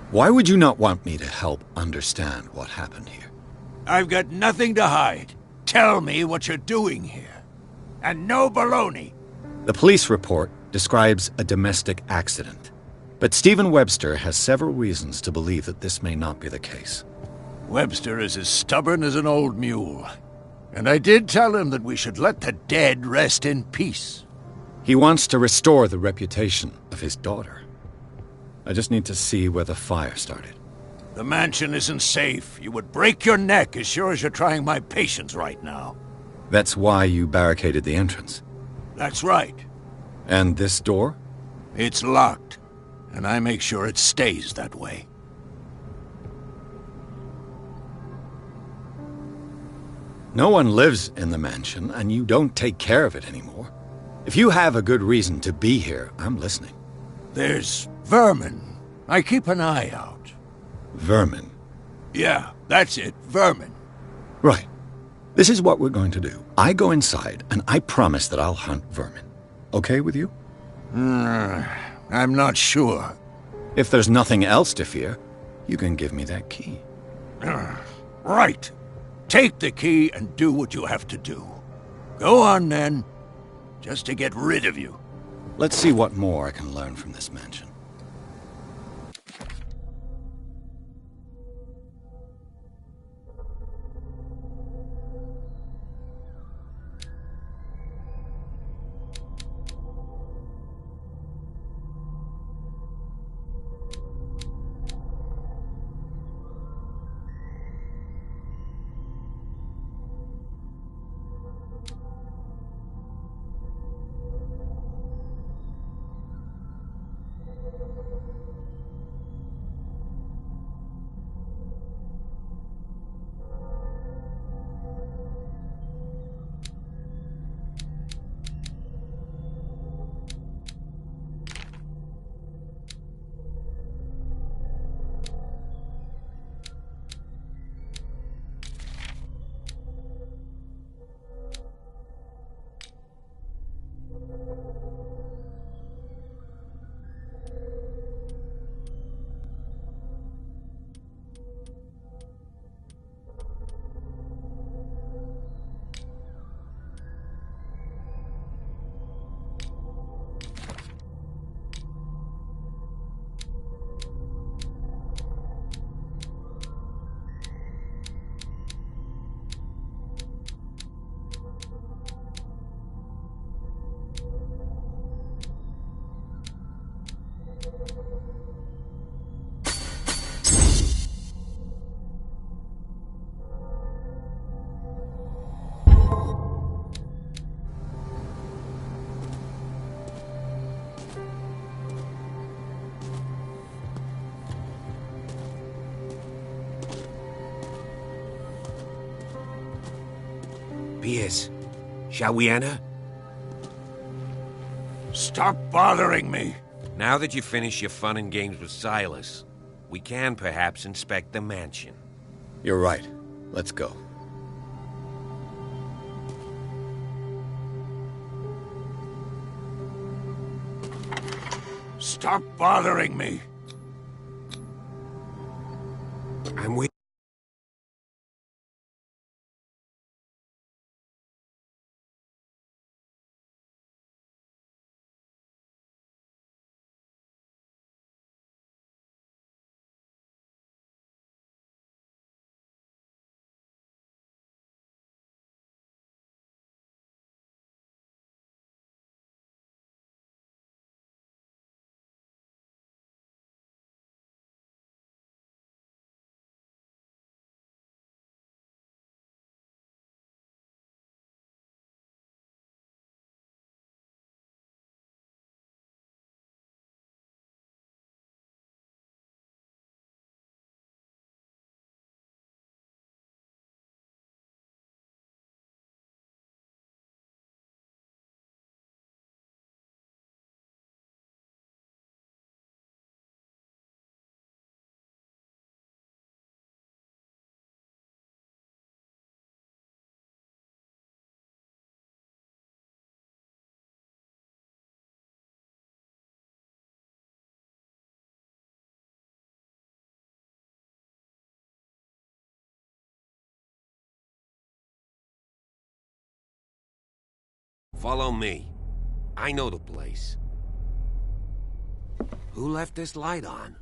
Why would you not want me to help understand what happened here? I've got nothing to hide. Tell me what you're doing here. And no baloney. The police report describes a domestic accident. But Stephen Webster has several reasons to believe that this may not be the case. Webster is as stubborn as an old mule. And I did tell him that we should let the dead rest in peace. He wants to restore the reputation of his daughter. I just need to see where the fire started. The mansion isn't safe. You would break your neck as sure as you're trying my patience right now. That's why you barricaded the entrance. That's right. And this door? It's locked, and I make sure it stays that way. No one lives in the mansion, and you don't take care of it anymore. If you have a good reason to be here, I'm listening. There's vermin. I keep an eye out. Vermin? Yeah, that's it, vermin. Right. This is what we're going to do. I go inside, and I promise that I'll hunt vermin. Okay with you? I'm not sure. If there's nothing else to fear, you can give me that key. Right. Take the key and do what you have to do. Go on, then. Just to get rid of you. Let's see what more I can learn from this mansion. Pierce, shall we enter? Stop bothering me. Now that you've finished your fun and games with Silas, we can perhaps inspect the mansion. You're right. Let's go. Stop bothering me. I'm with Follow me. I know the place. Who left this light on?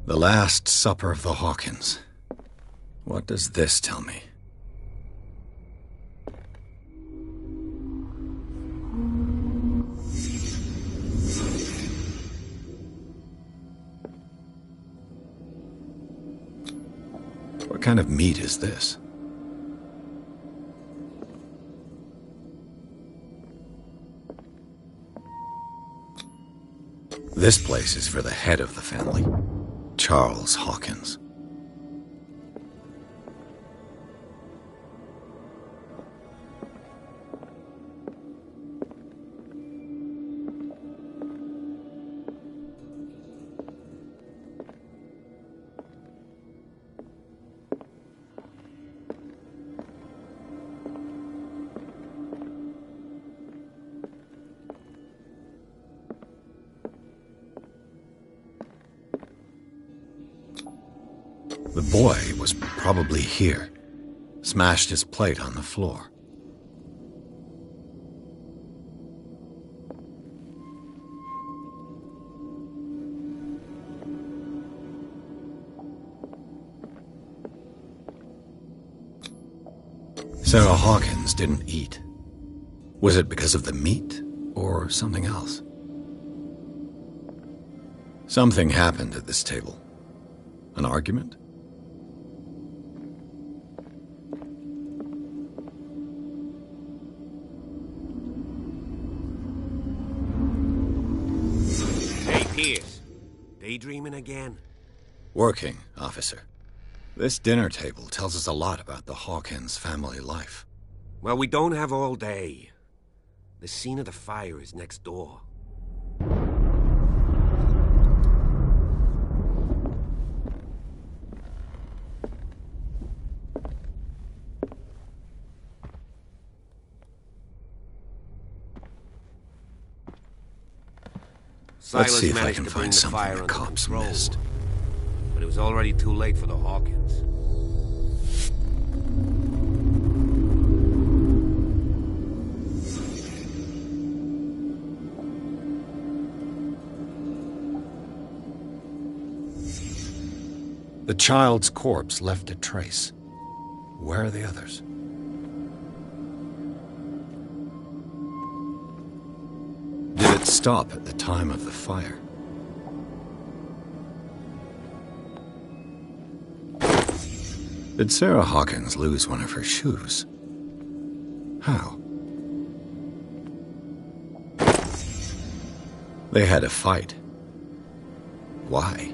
The Last Supper of the Hawkins. What does this tell me? What kind of meat is this? This place is for the head of the family, Charles Hawkins. The boy was probably here. Smashed his plate on the floor. Sarah Hawkins didn't eat. Was it because of the meat or something else? Something happened at this table. An argument? Hey, Pierce. Daydreaming again? Working, officer. This dinner table tells us a lot about the Hawkins family life. Well, we don't have all day. The scene of the fire is next door. Let's see if I managed can to bring find the something fire the under cops control, missed. but it was already too late for the Hawkins. The child's corpse left a trace. Where are the others? Did it stop at the time of the fire? Did Sarah Hawkins lose one of her shoes? How? They had a fight. Why?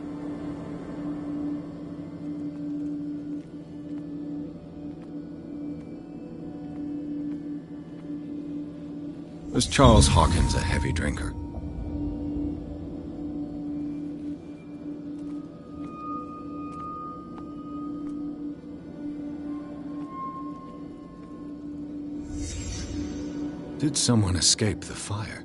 Was Charles Hawkins a heavy drinker? Did someone escape the fire?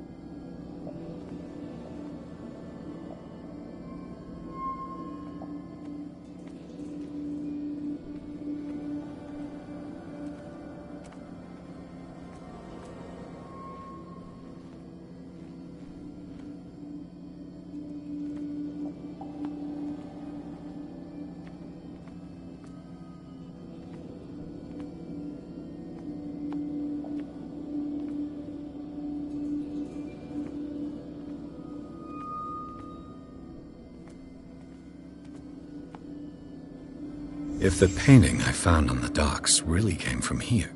If the painting I found on the docks really came from here,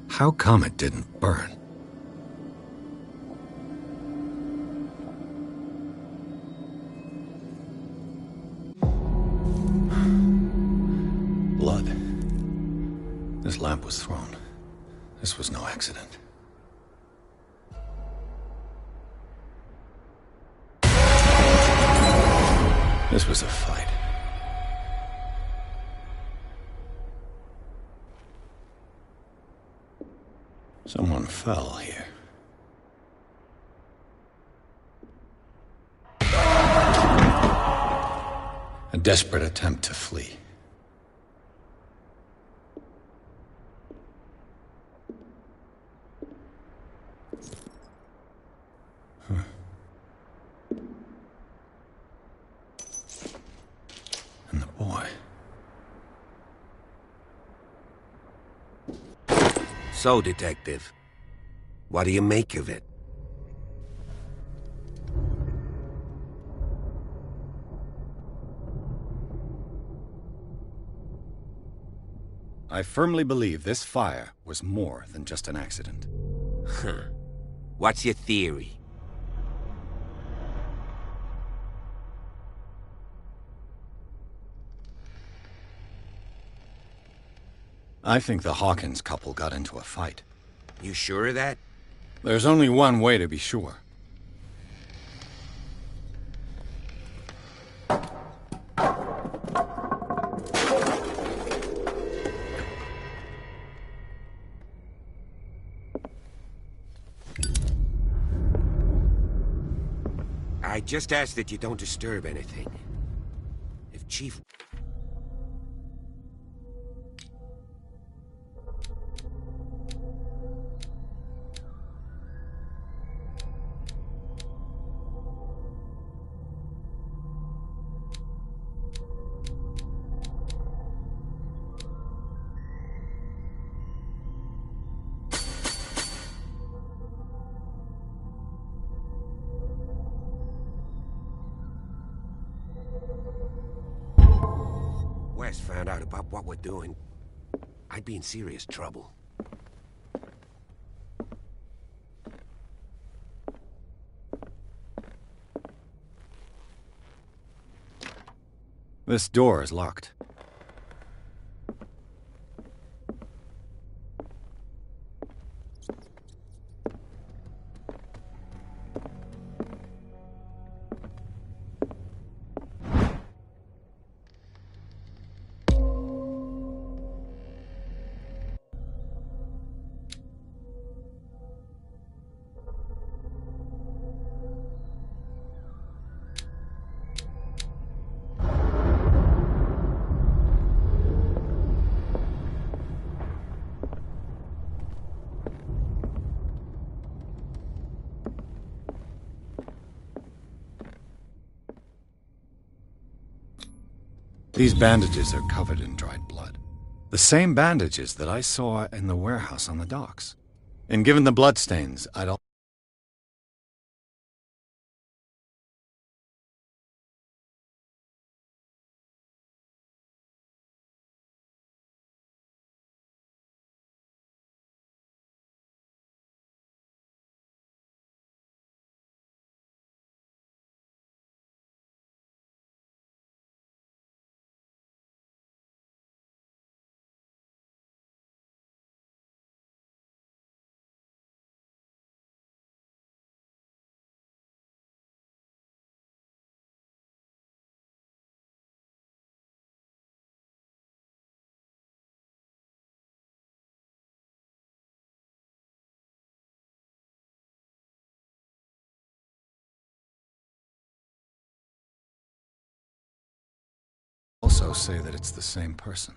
how come it didn't burn? Blood. This lamp was thrown. This was no accident. This was a fight. Someone fell here. A desperate attempt to flee. And the boy. So, Detective, what do you make of it? I firmly believe this fire was more than just an accident. Huh. What's your theory? I think the Hawkins couple got into a fight. You sure of that? There's only one way to be sure. I just ask that you don't disturb anything. If Chief... West found out about what we're doing, I'd be in serious trouble. This door is locked. These bandages are covered in dried blood. The same bandages that I saw in the warehouse on the docks. And given the bloodstains, I'd also say that it's the same person.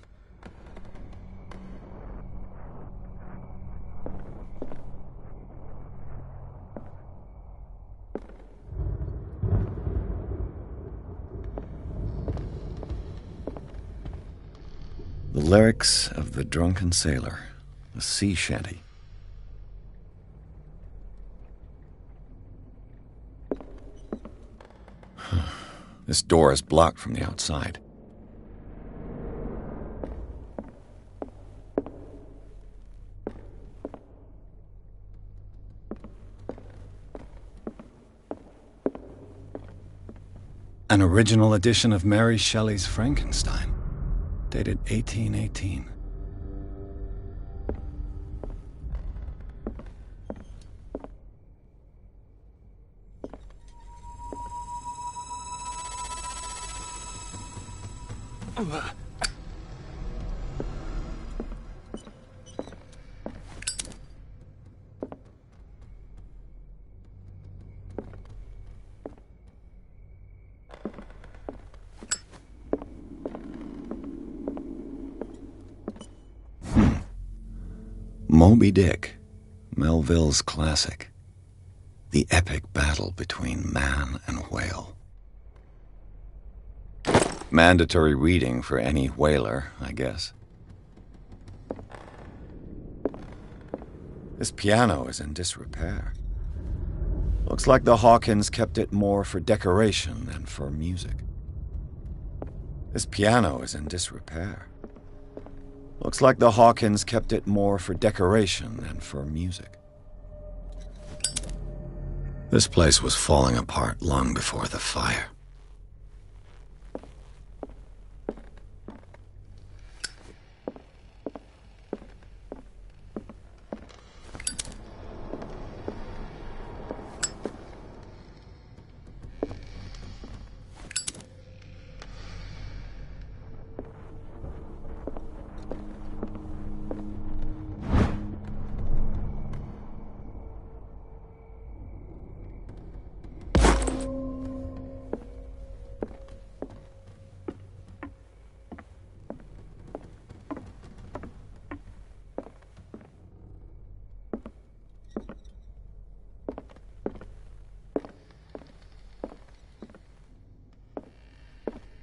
The lyrics of the drunken sailor, a sea shanty. This door is blocked from the outside. An original edition of Mary Shelley's Frankenstein, dated 1818. Moby Dick, Melville's classic. The epic battle between man and whale. Mandatory reading for any whaler, I guess. This piano is in disrepair. Looks like the Hawkins kept it more for decoration than for music. This piano is in disrepair. Looks like the Hawkins kept it more for decoration than for music. This place was falling apart long before the fire.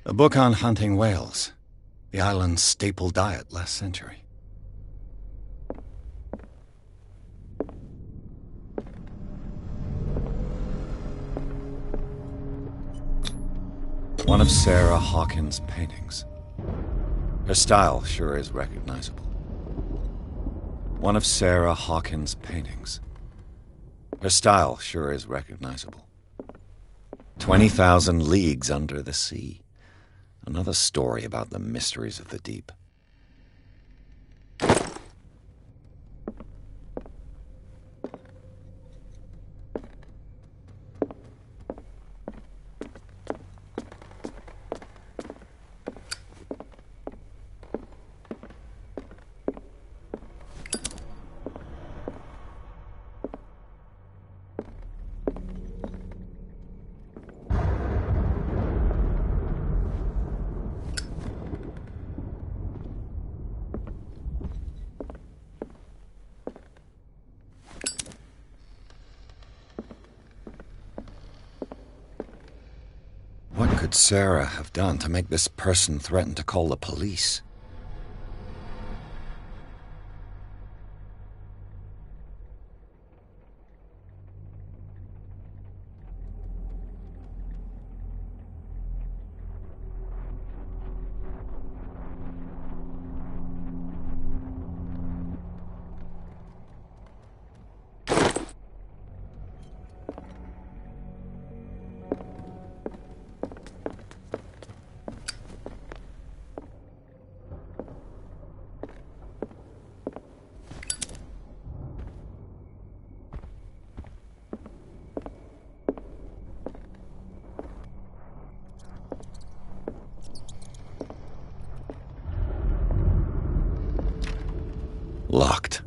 A book on hunting whales, the island's staple diet last century. One of Sarah Hawkins' paintings. Her style sure is recognizable. One of Sarah Hawkins' paintings. Her style sure is recognizable. 20,000 Leagues Under the Sea. Another story about the mysteries of the deep. could Sarah have done to make this person threaten to call the police? Locked.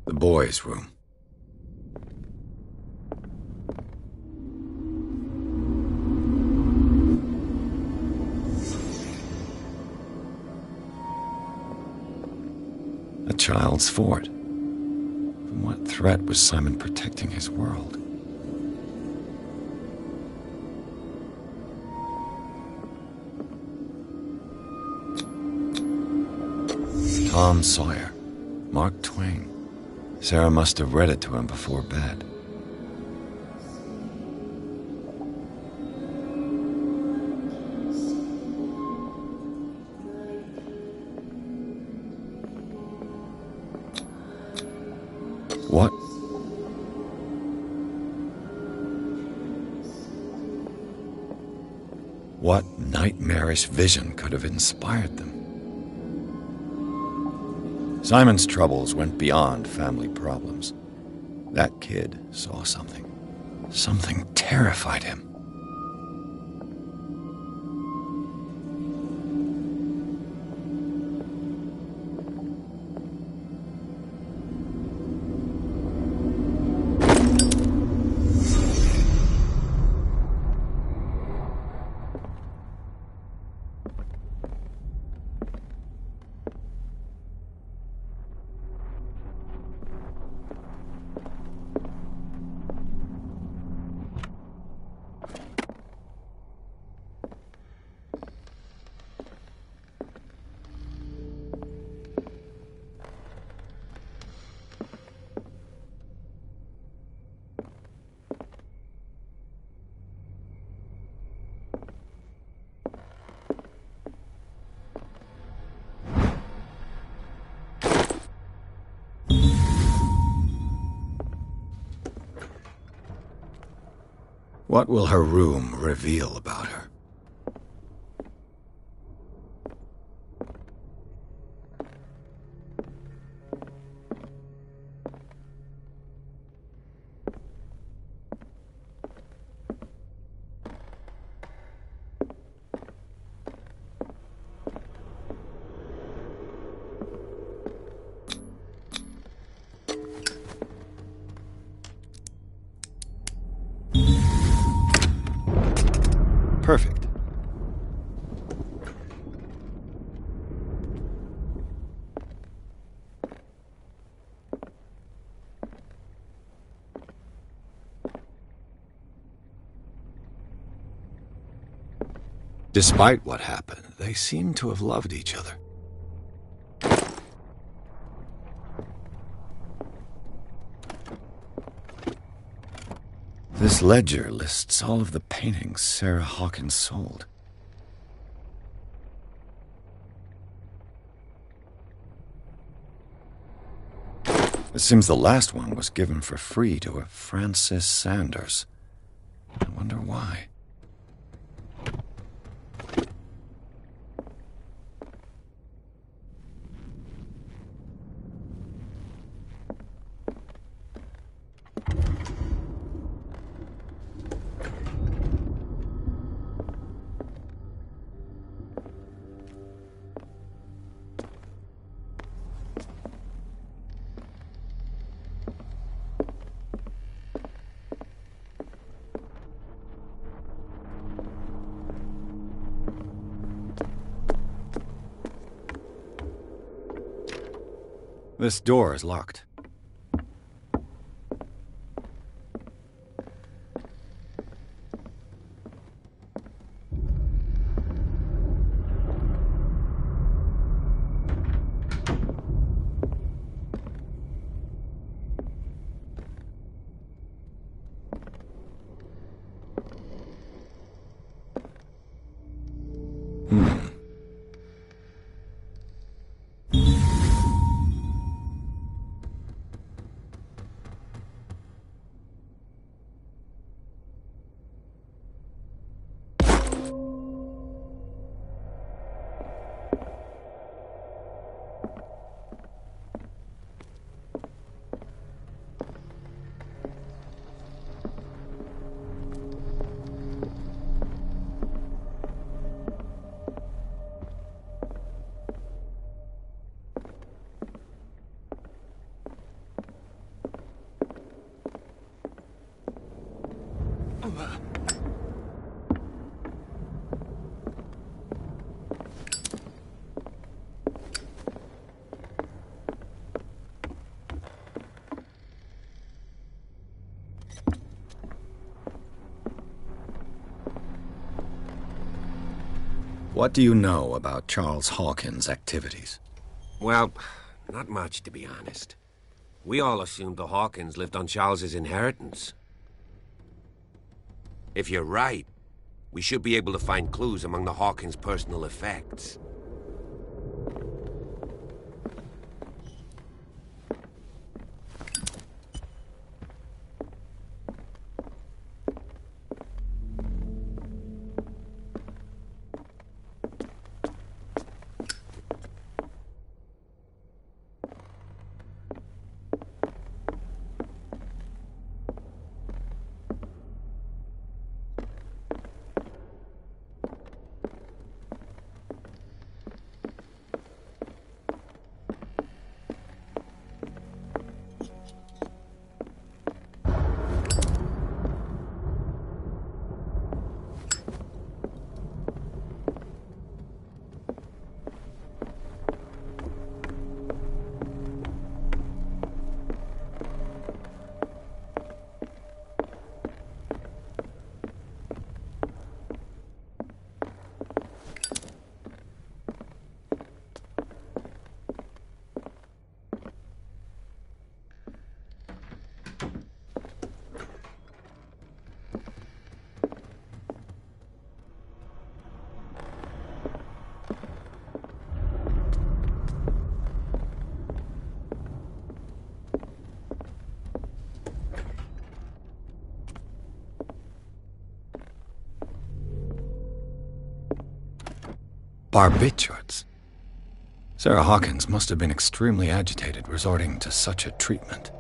The boys' room. A child's fort. From what threat was Simon protecting his world? Tom Sawyer. Mark Twain. Sarah must have read it to him before bed. What? What nightmarish vision could have inspired them? Simon's troubles went beyond family problems. That kid saw something. Something terrified him. What will her room reveal about her? Perfect. Despite what happened, they seem to have loved each other. This ledger lists all of the paintings Sarah Hawkins sold. It seems the last one was given for free to a Francis Sanders. I wonder why. This door is locked. What do you know about Charles Hawkins' activities? Well, not much, to be honest. We all assumed the Hawkins lived on Charles's inheritance. If you're right, we should be able to find clues among the Hawkins' personal effects. Barbiturates? Sarah Hawkins must have been extremely agitated resorting to such a treatment.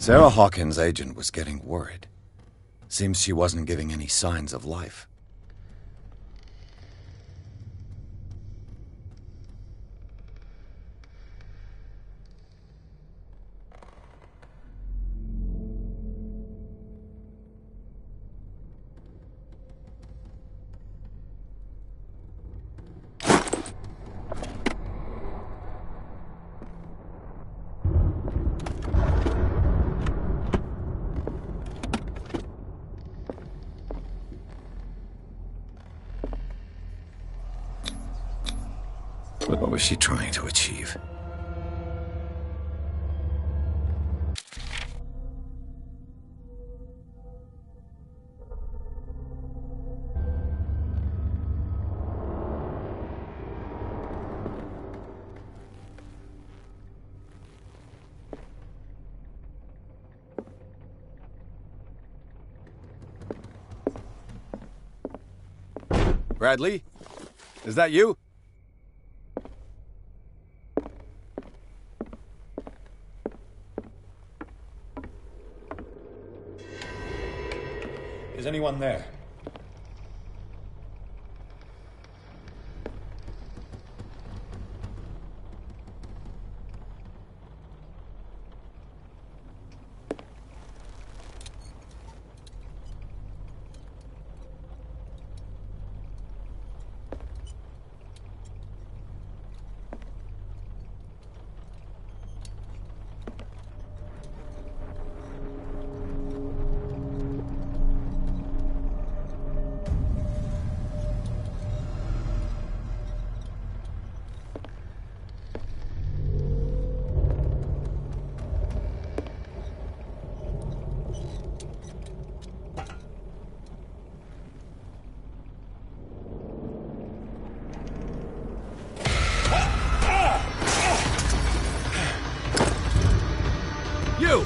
Sarah Hawkins' agent was getting worried. Seems she wasn't giving any signs of life. But what was she trying to achieve? Bradley? Is that you? Is anyone there? You!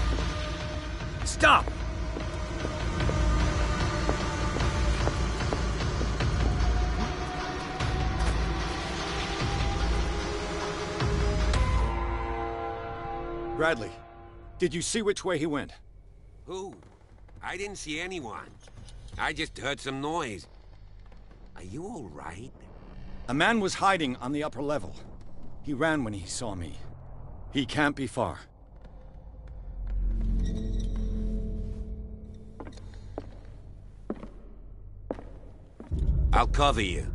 Stop! Bradley, did you see which way he went? Who? I didn't see anyone. I just heard some noise. Are you all right? A man was hiding on the upper level. He ran when he saw me. He can't be far. I'll cover you.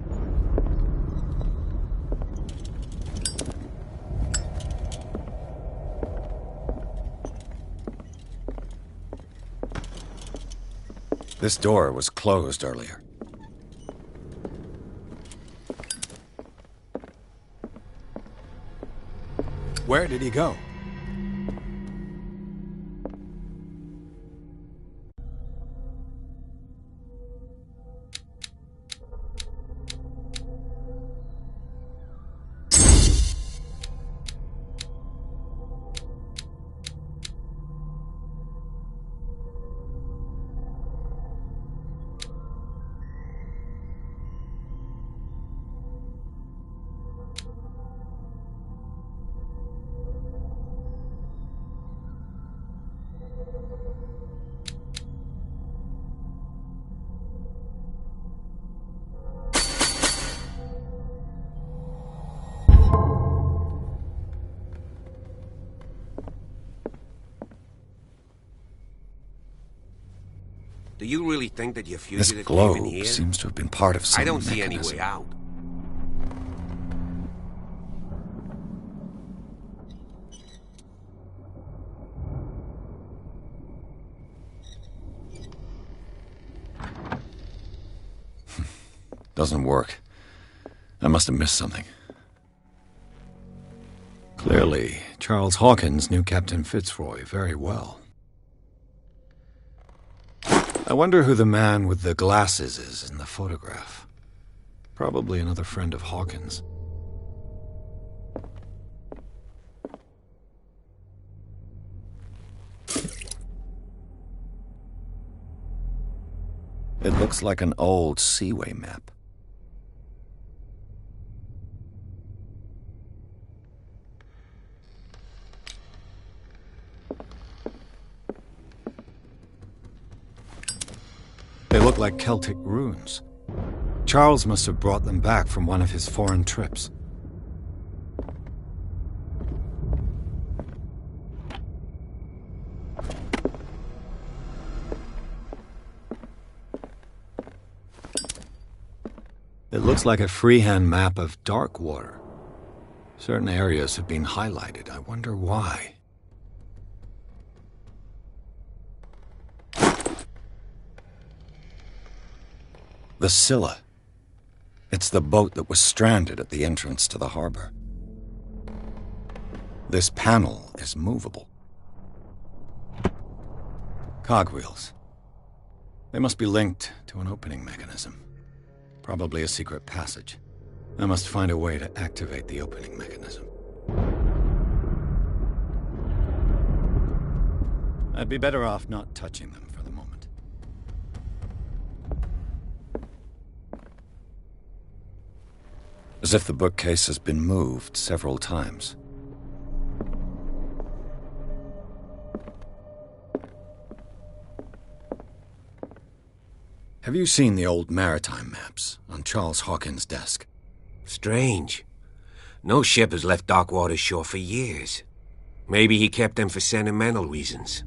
This door was closed earlier. Where did he go? Do you really think that your This fugitive globe came in here? seems to have been part of some I don't see any mechanism. way out. Doesn't work. I must have missed something. Clearly, Charles Hawkins knew Captain Fitzroy very well. I wonder who the man with the glasses is in the photograph. Probably another friend of Hawkins. It looks like an old seaway map. They look like Celtic runes. Charles must have brought them back from one of his foreign trips. It looks like a freehand map of Darkwater. Certain areas have been highlighted. I wonder why. The Scylla. It's the boat that was stranded at the entrance to the harbor. This panel is movable. Cogwheels. They must be linked to an opening mechanism. Probably a secret passage. I must find a way to activate the opening mechanism. I'd be better off not touching them for the moment. As if the bookcase has been moved several times. Have you seen the old maritime maps on Charles Hawkins' desk? Strange. No ship has left Darkwater shore for years. Maybe he kept them for sentimental reasons.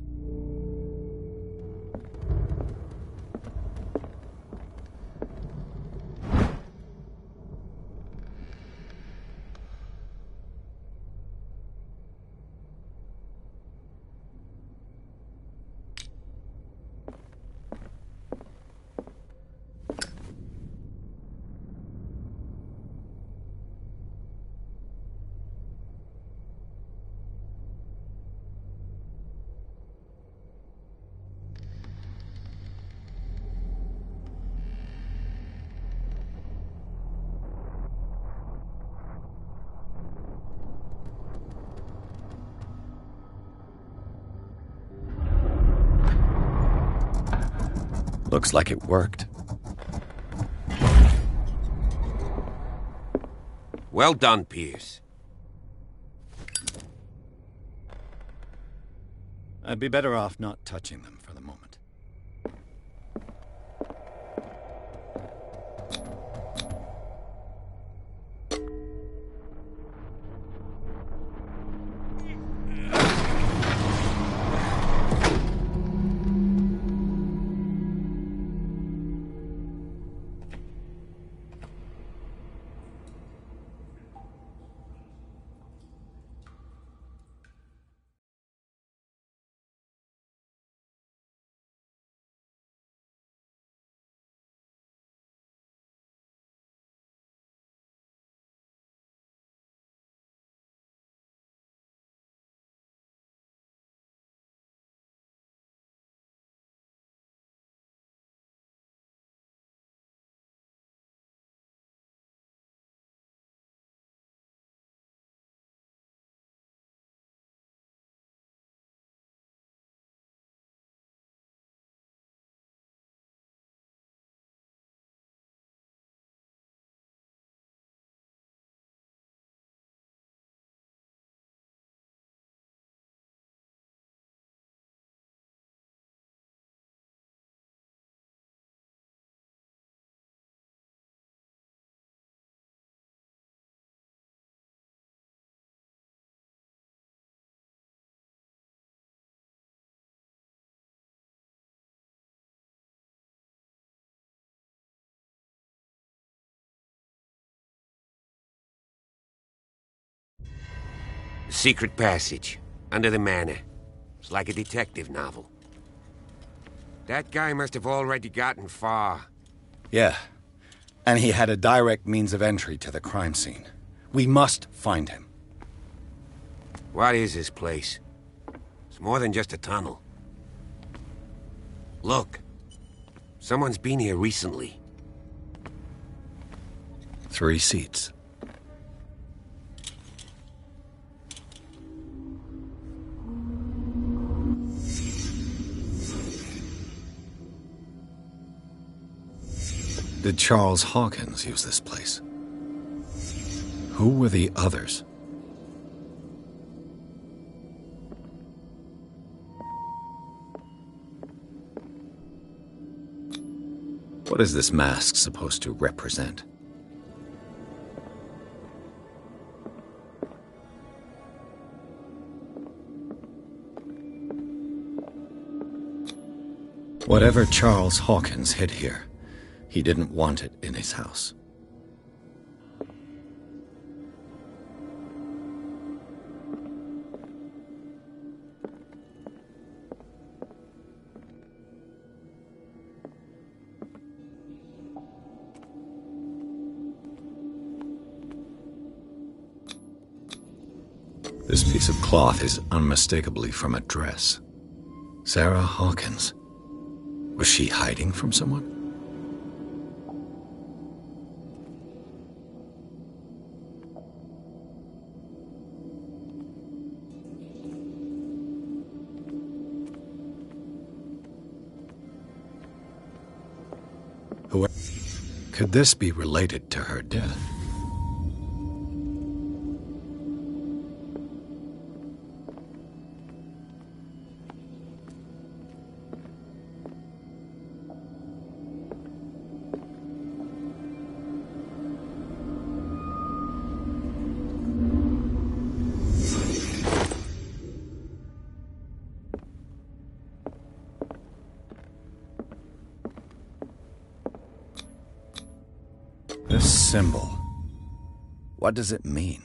Looks like it worked. Well done, Pierce. I'd be better off not touching them for the moment. Secret passage, under the manor. It's like a detective novel. That guy must have already gotten far. Yeah, and he had a direct means of entry to the crime scene. We must find him. What is this place? It's more than just a tunnel. Look. Someone's been here recently. 3 seats. Did Charles Hawkins use this place? Who were the others? What is this mask supposed to represent? Whatever Charles Hawkins hid here, he didn't want it in his house. This piece of cloth is unmistakably from a dress. Sarah Hawkins. Was she hiding from someone? Could this be related to her death? symbol. What does it mean?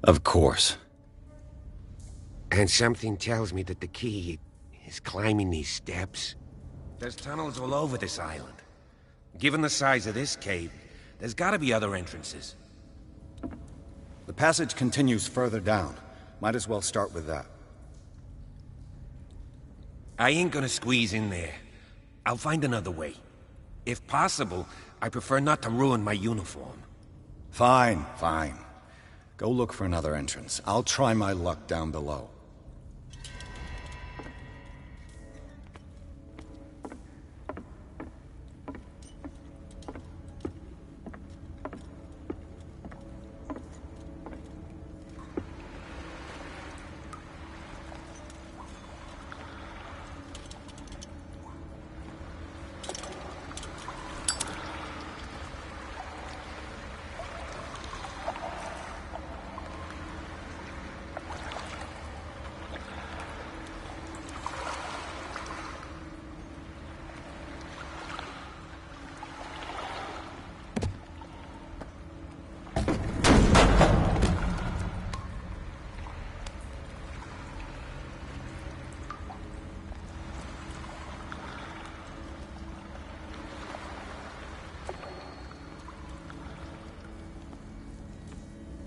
Of course. And something tells me that the key is climbing these steps. There's tunnels all over this island. Given the size of this cave, there's gotta be other entrances. The passage continues further down. Might as well start with that. I ain't gonna squeeze in there. I'll find another way. If possible, I prefer not to ruin my uniform. Fine, fine. Go look for another entrance. I'll try my luck down below.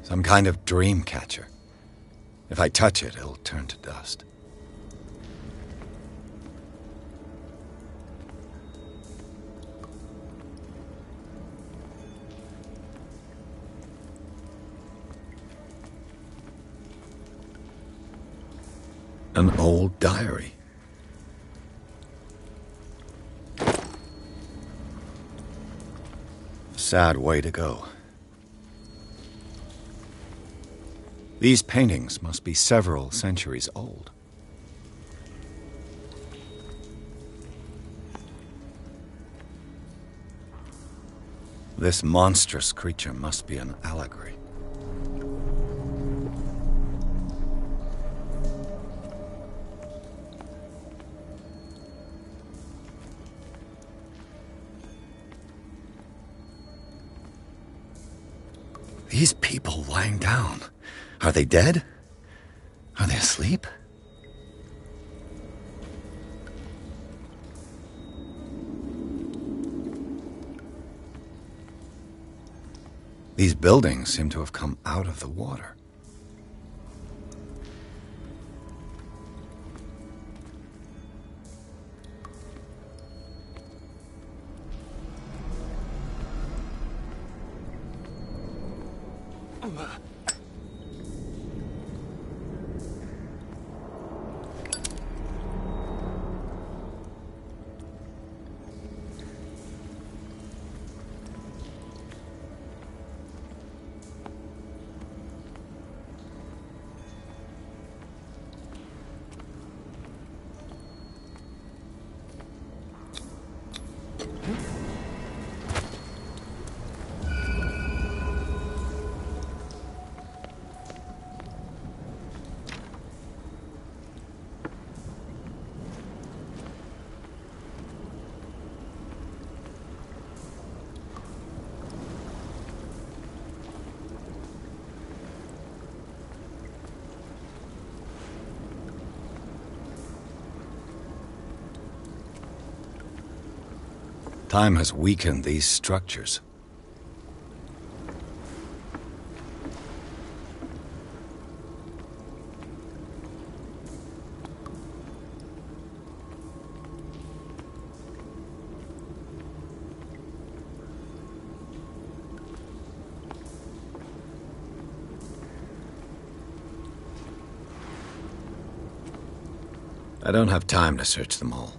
Some kind of dream catcher. If I touch it, it'll turn to dust. An old diary. Sad way to go. These paintings must be several centuries old. This monstrous creature must be an allegory. These people lying down. Are they dead? Are they asleep? These buildings seem to have come out of the water. Time has weakened these structures. I don't have time to search them all.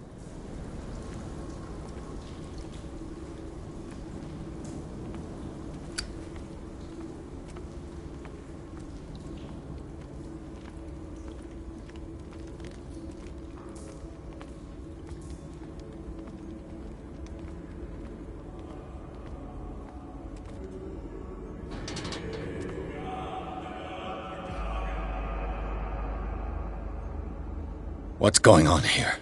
What's going on here?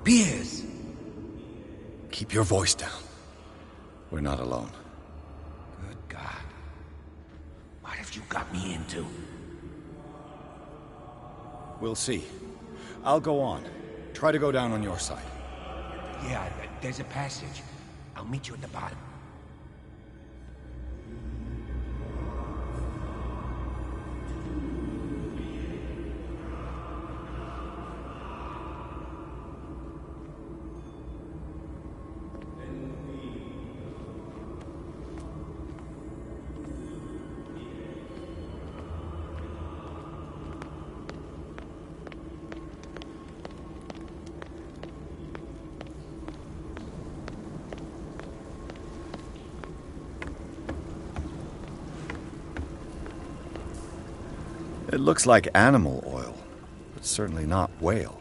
Piers! Keep your voice down. We're not alone. Good God. What have you got me into? We'll see. I'll go on. Try to go down on your side. Yeah, there's a passage. I'll meet you at the bottom. It looks like animal oil, but certainly not whale.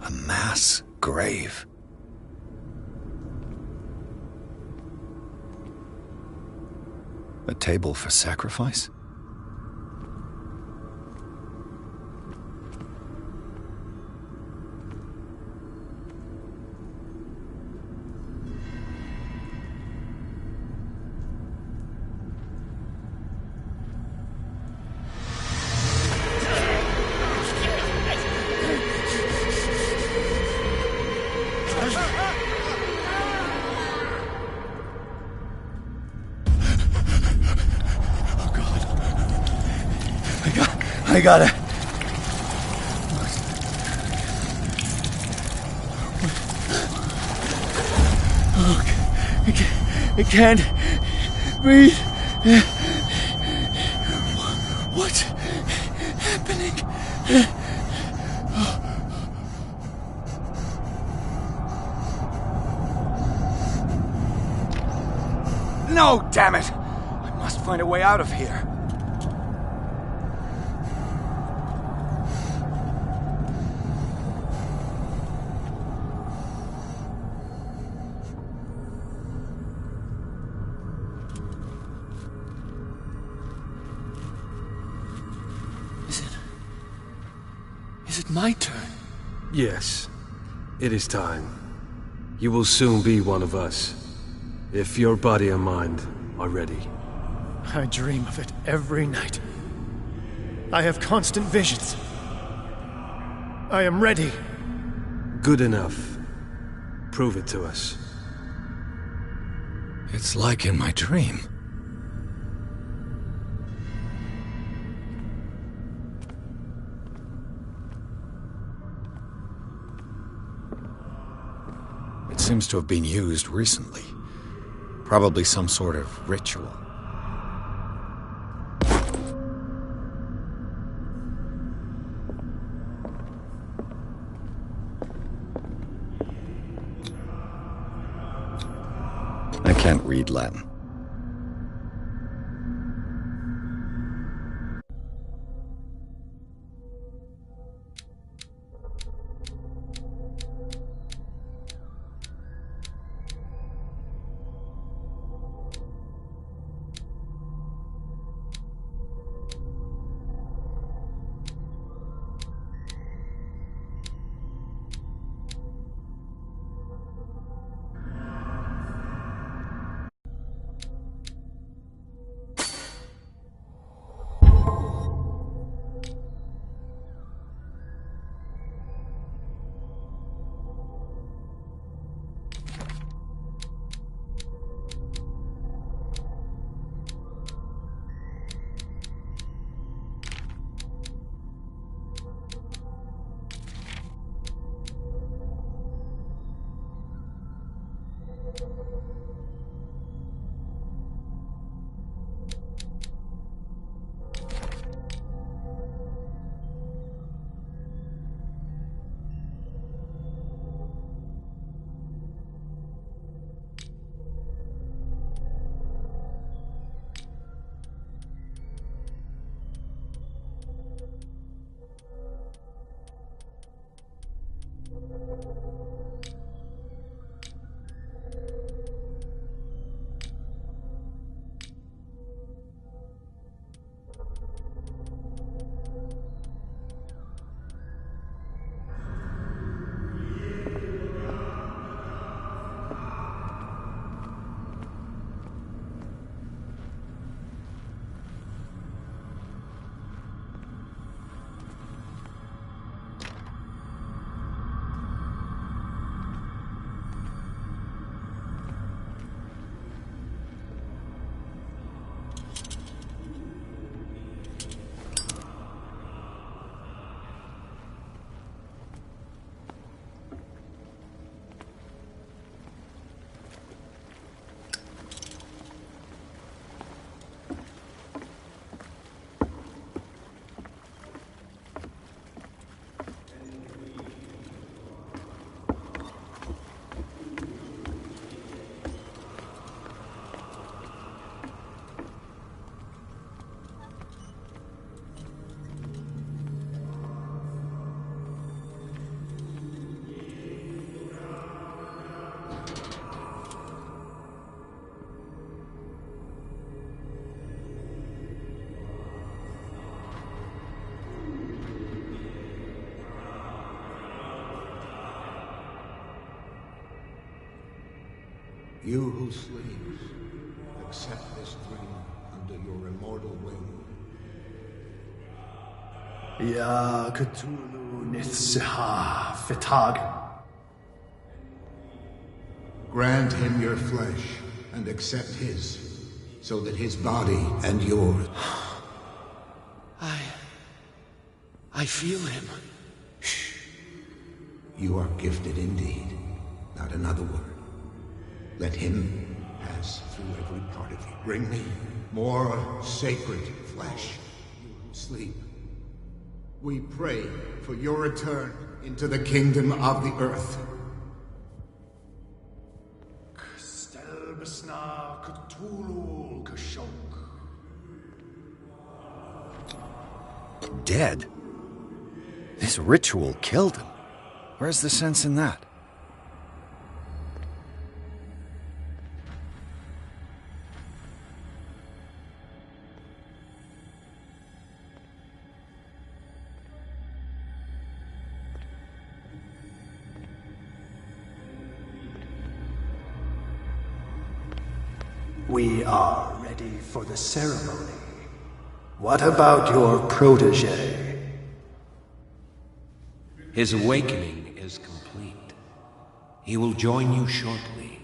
A mass grave. A table for sacrifice? I gotta... Oh, I can't breathe. What's happening? No, damn it! I must find a way out of here. Is it my turn? Yes, it is time. You will soon be one of us, if your body and mind are ready. I dream of it every night. I have constant visions. I am ready. Good enough. Prove it to us. It's like in my dream. It seems to have been used recently. Probably some sort of ritual. I can't read Latin. You who sleeps, accept this dream under your immortal will. Ya Cthulhu Nithsiha Fitag. Grant him your flesh and accept his, so that his body and yours... I feel him. Shh. You are gifted indeed. Not another word. Let him pass through every part of you. Bring me more sacred flesh. You who sleep. We pray for your return into the kingdom of the earth. Stelbsna Cthulhu Kashok. Dead? This ritual killed him. Where's the sense in that? We are ready for the ceremony. What about your protege? His awakening is complete. He will join you shortly.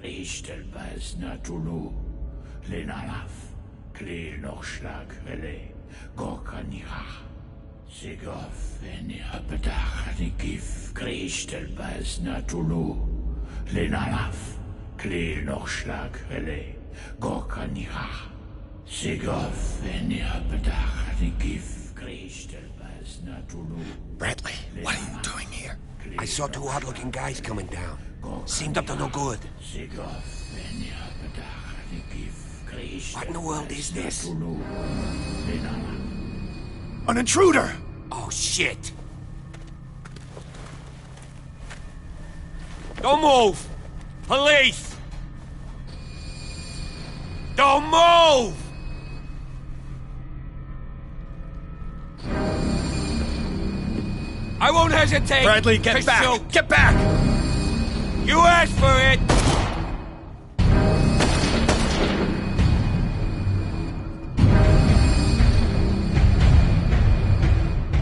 Ishtelbaz Natulu, Lenalaf, Kli Nochschlag Vele, Gorkanira, Sigov, Venirapetach, Nikif, Krishtelbaz Natulu, Lenalaf, Kli Nochschlag Vele, Gorkanira, Sigov, Venirapetach, Nikif, Krishtelbaz Natulu. Bradley, what are you doing here? I saw two odd-looking guys coming down. Seemed up to no good. What in the world is this? An intruder! Oh, shit! Don't move! Police! Don't move! I won't hesitate! Bradley, get back! Shoot. Get back! You asked for it!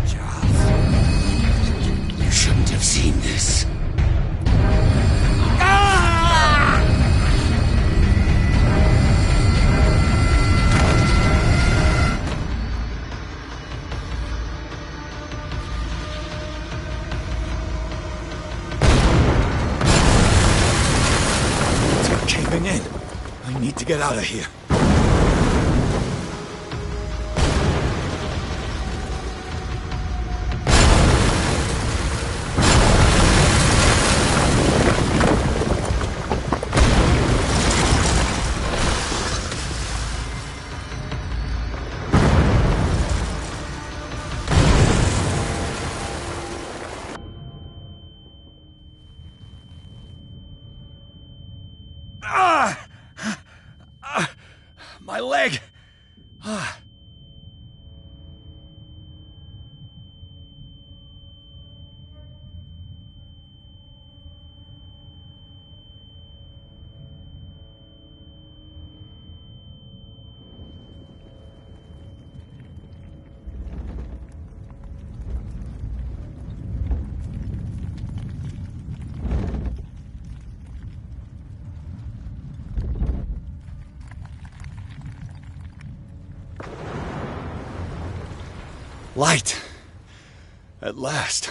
Charles, you shouldn't have seen this. Caving in. I need to get out of here. My leg! Light. At last.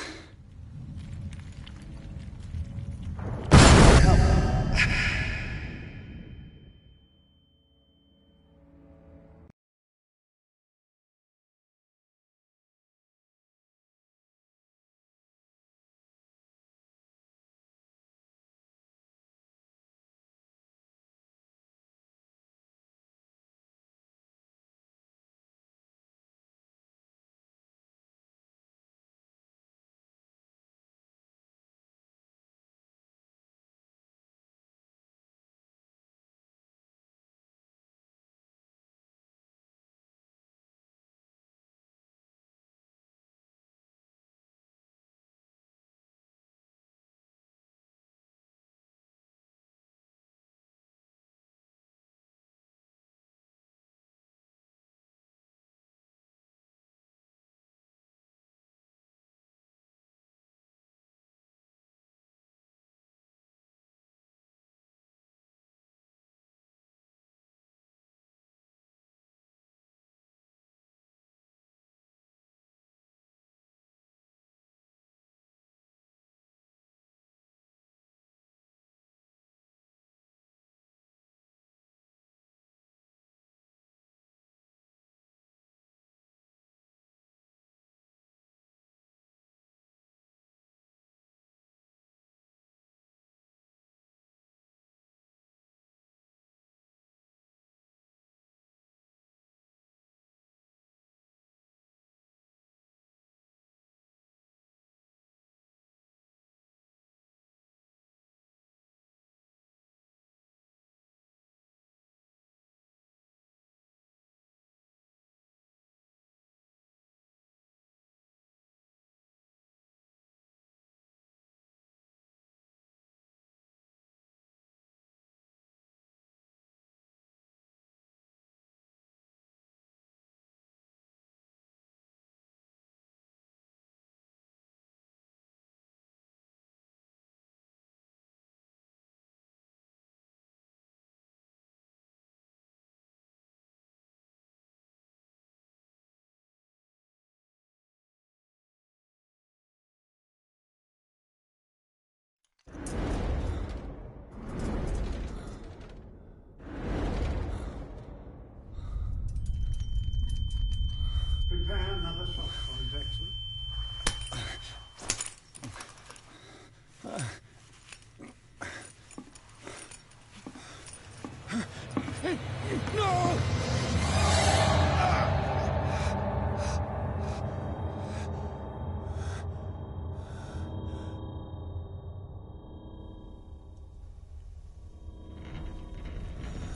No!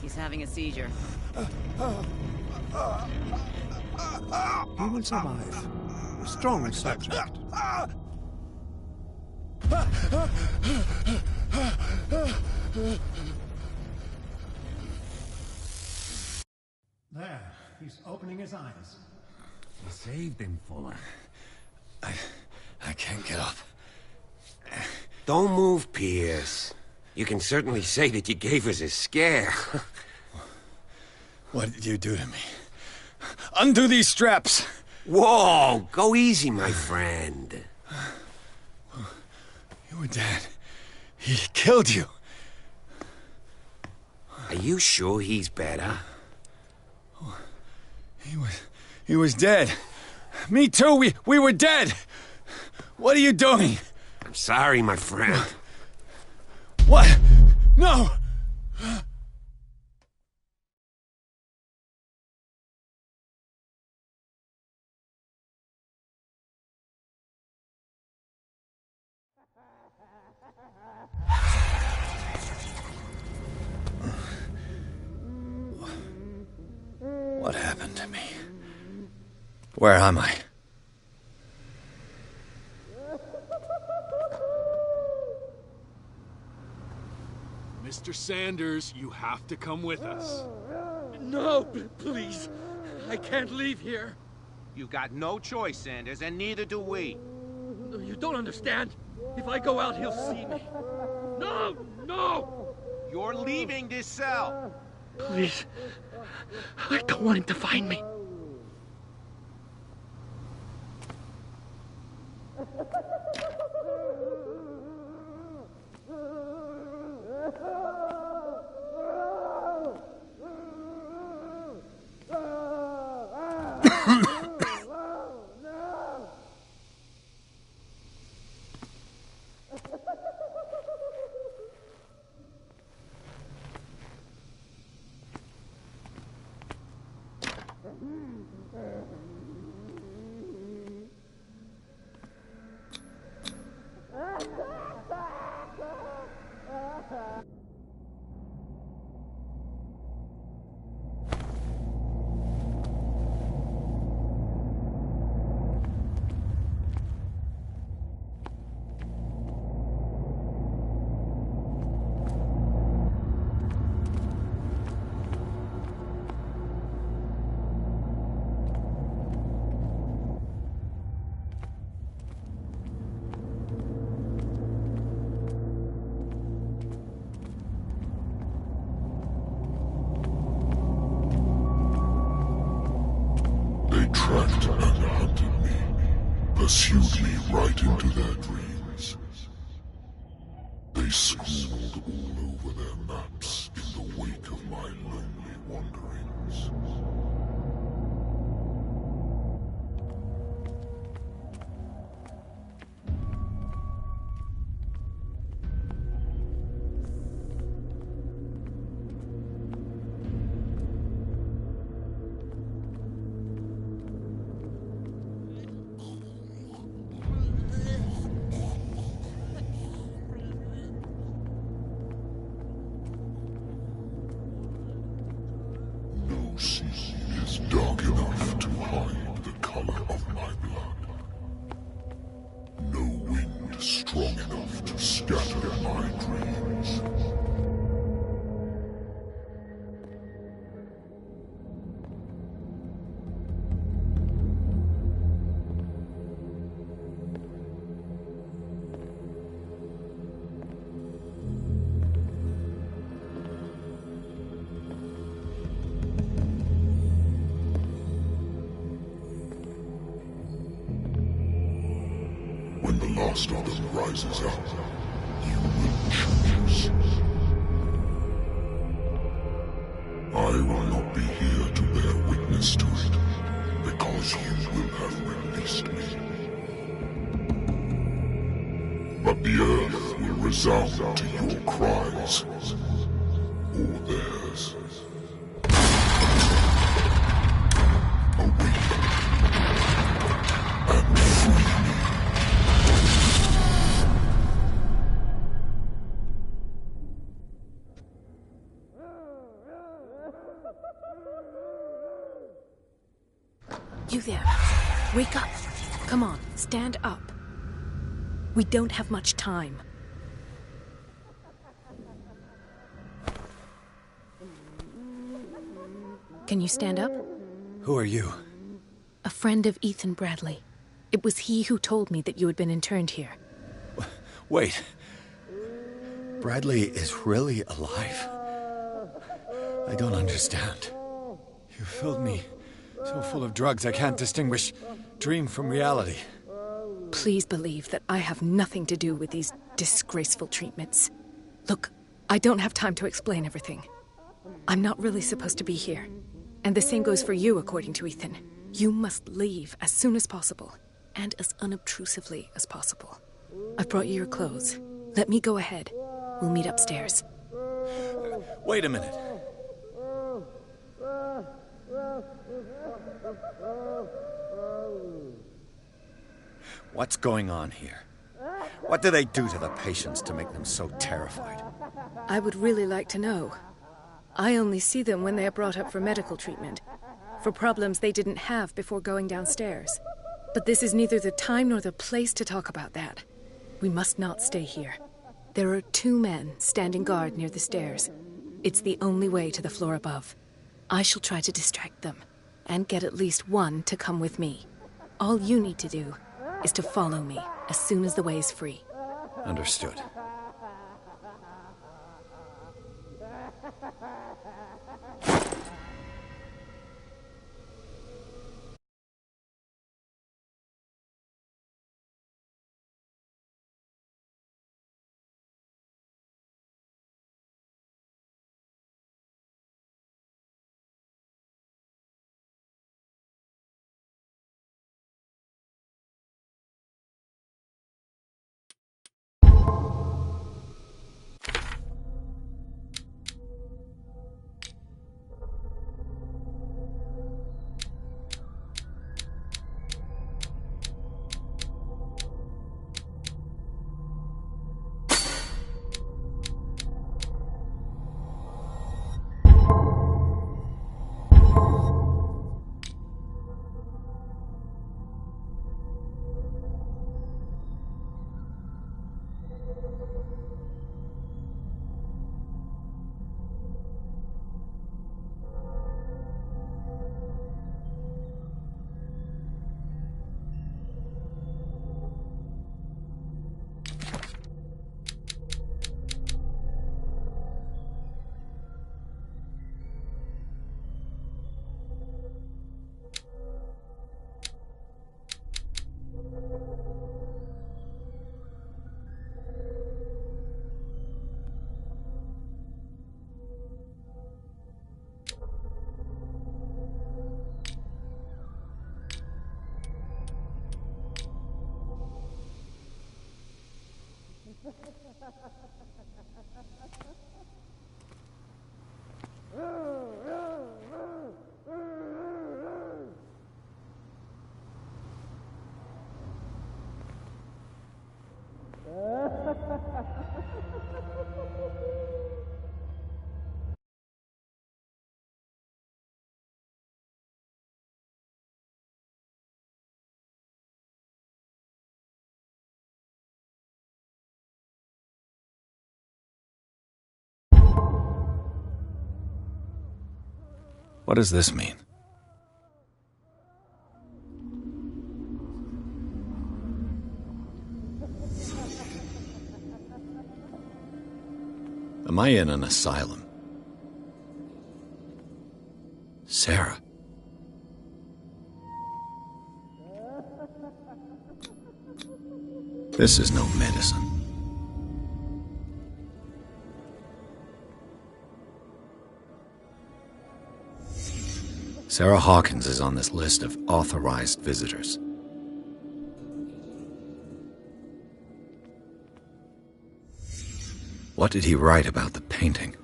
He's having a seizure. He will survive. A strong subject. There, he's opening his eyes. You saved him, Fuller. I can't get up. Don't move, Pierce. You can certainly say that you gave us a scare. What did you do to me? Undo these straps! Whoa! Go easy, my friend. You were dead. He killed you. Are you sure he's better? He was dead. Me too, we were dead! What are you doing? I'm sorry, my friend. What? No! What happened to me? Where am I? Mr. Sanders, you have to come with us. No, please. I can't leave here. You've got no choice, Sanders, and neither do we. You don't understand. If I go out, he'll see me. No! No! You're leaving this cell. Please. I don't want him to find me. Tracked and hunted me, pursued me right into their dreams. They scrawled all over their maps in the wake of my lonely wanderings. No sea is dark enough to hide the color of my blood. No wind strong enough to scatter my dreams. When the last of them rises up, you will choose. I will not be here to bear witness to it, because you will have released me. But the earth will resound to your cries, or theirs. You there. Wake up. Come on, stand up. We don't have much time. Can you stand up? Who are you? A friend of Ethan Bradley. It was he who told me that you had been interned here. Wait. Bradley is really alive? I don't understand. You filled me so full of drugs I can't distinguish dream from reality. Please believe that I have nothing to do with these disgraceful treatments. Look, I don't have time to explain everything. I'm not really supposed to be here. And the same goes for you, according to Ethan. You must leave as soon as possible, and as unobtrusively as possible. I've brought you your clothes. Let me go ahead. We'll meet upstairs. Wait a minute. What's going on here? What do they do to the patients to make them so terrified? I would really like to know. I only see them when they are brought up for medical treatment, for problems they didn't have before going downstairs. But this is neither the time nor the place to talk about that. We must not stay here. There are 2 men standing guard near the stairs. It's the only way to the floor above. I shall try to distract them, and get at least one to come with me. All you need to do is to follow me as soon as the way is free. Understood. What does this mean? Am I in an asylum? Sarah. This is no medicine. Sarah Hawkins is on this list of authorized visitors. What did he write about the painting?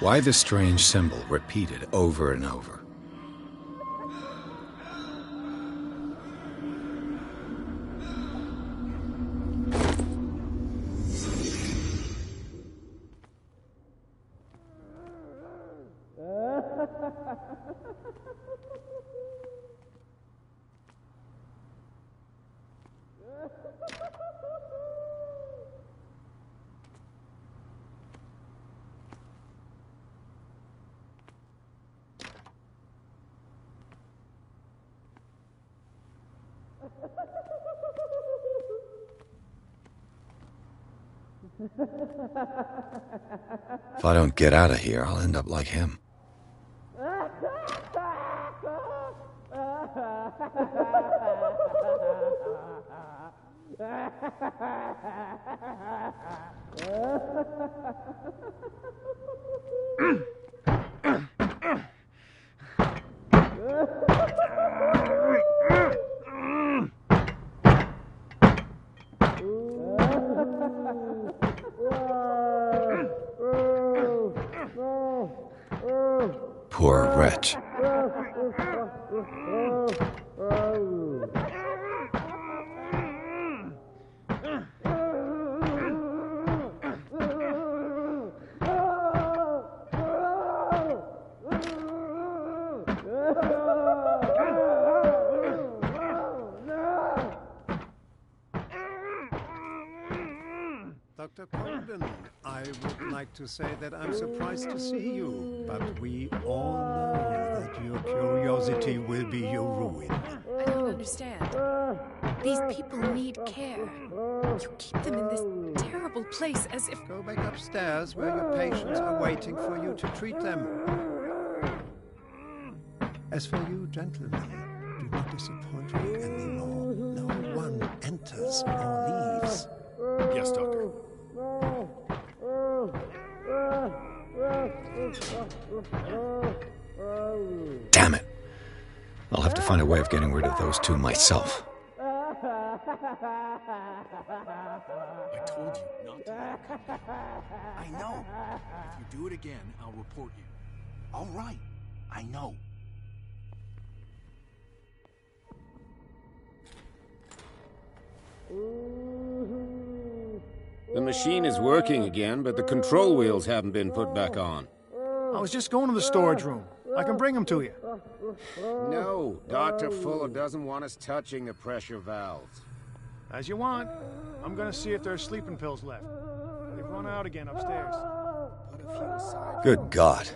Why the strange symbol repeated over and over? If I don't get out of here, I'll end up like him. Poor wretch. Dr. Colden, I would like to say that I'm surprised to see you, but we all know that your curiosity will be your ruin. I don't understand. These people need care. You keep them in this terrible place as if... Go back upstairs where your patients are waiting for you to treat them. As for you, gentlemen, do not disappoint me anymore. No one enters or leaves. Yes, Doctor. Damn it. I'll have to find a way of getting rid of those two myself. I told you not to. I know. If you do it again, I'll report you. All right. I know. The machine is working again, but the control wheels haven't been put back on. I was just going to the storage room. I can bring them to you. No, Dr. Fuller doesn't want us touching the pressure valves. As you want. I'm gonna see if there's sleeping pills left. They've run out again upstairs. Put a few aside. Good God.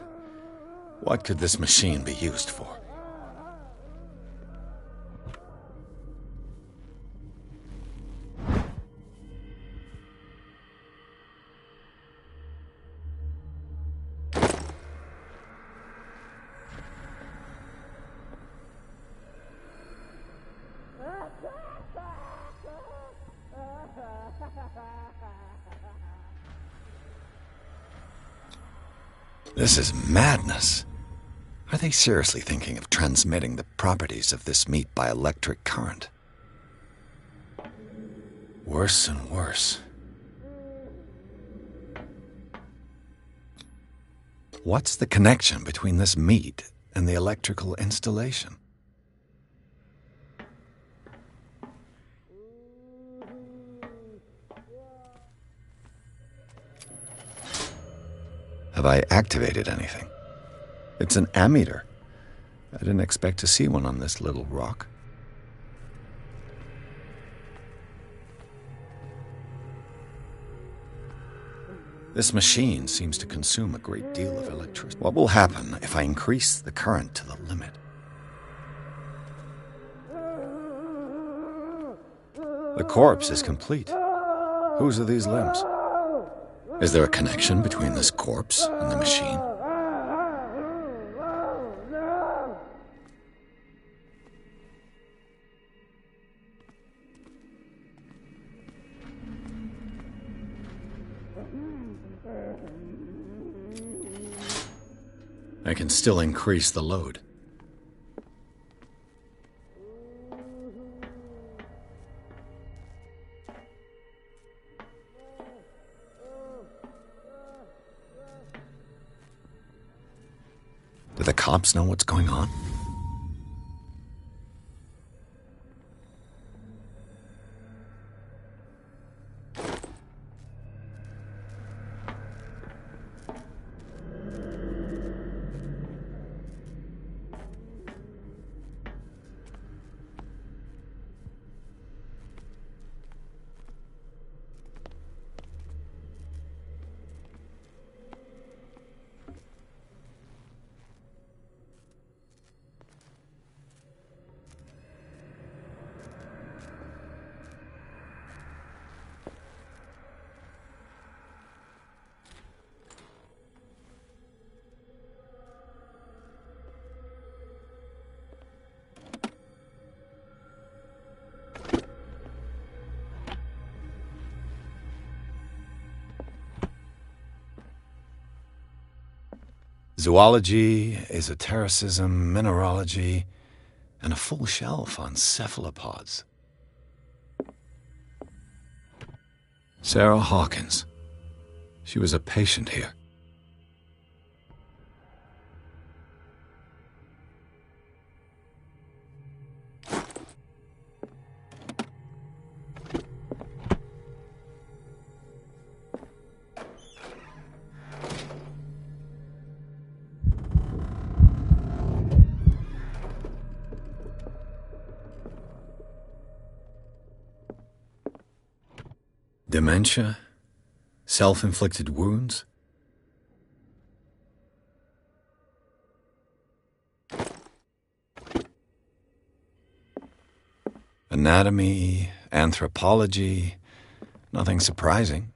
What could this machine be used for? This is madness. Are they seriously thinking of transmitting the properties of this meat by electric current? Worse and worse. What's the connection between this meat and the electrical installation? Have I activated anything? It's an ammeter. I didn't expect to see one on this little rock. This machine seems to consume a great deal of electricity. What will happen if I increase the current to the limit? The corpse is complete. Whose are these limbs? Is there a connection between this corpse and the machine? I can still increase the load. Do the cops know what's going on? Zoology, esotericism, mineralogy, and a full shelf on cephalopods. Sarah Hawkins. She was a patient here. Dementia? Self-inflicted wounds? Anatomy, anthropology, nothing surprising.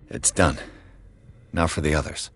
It's done. Now for the others.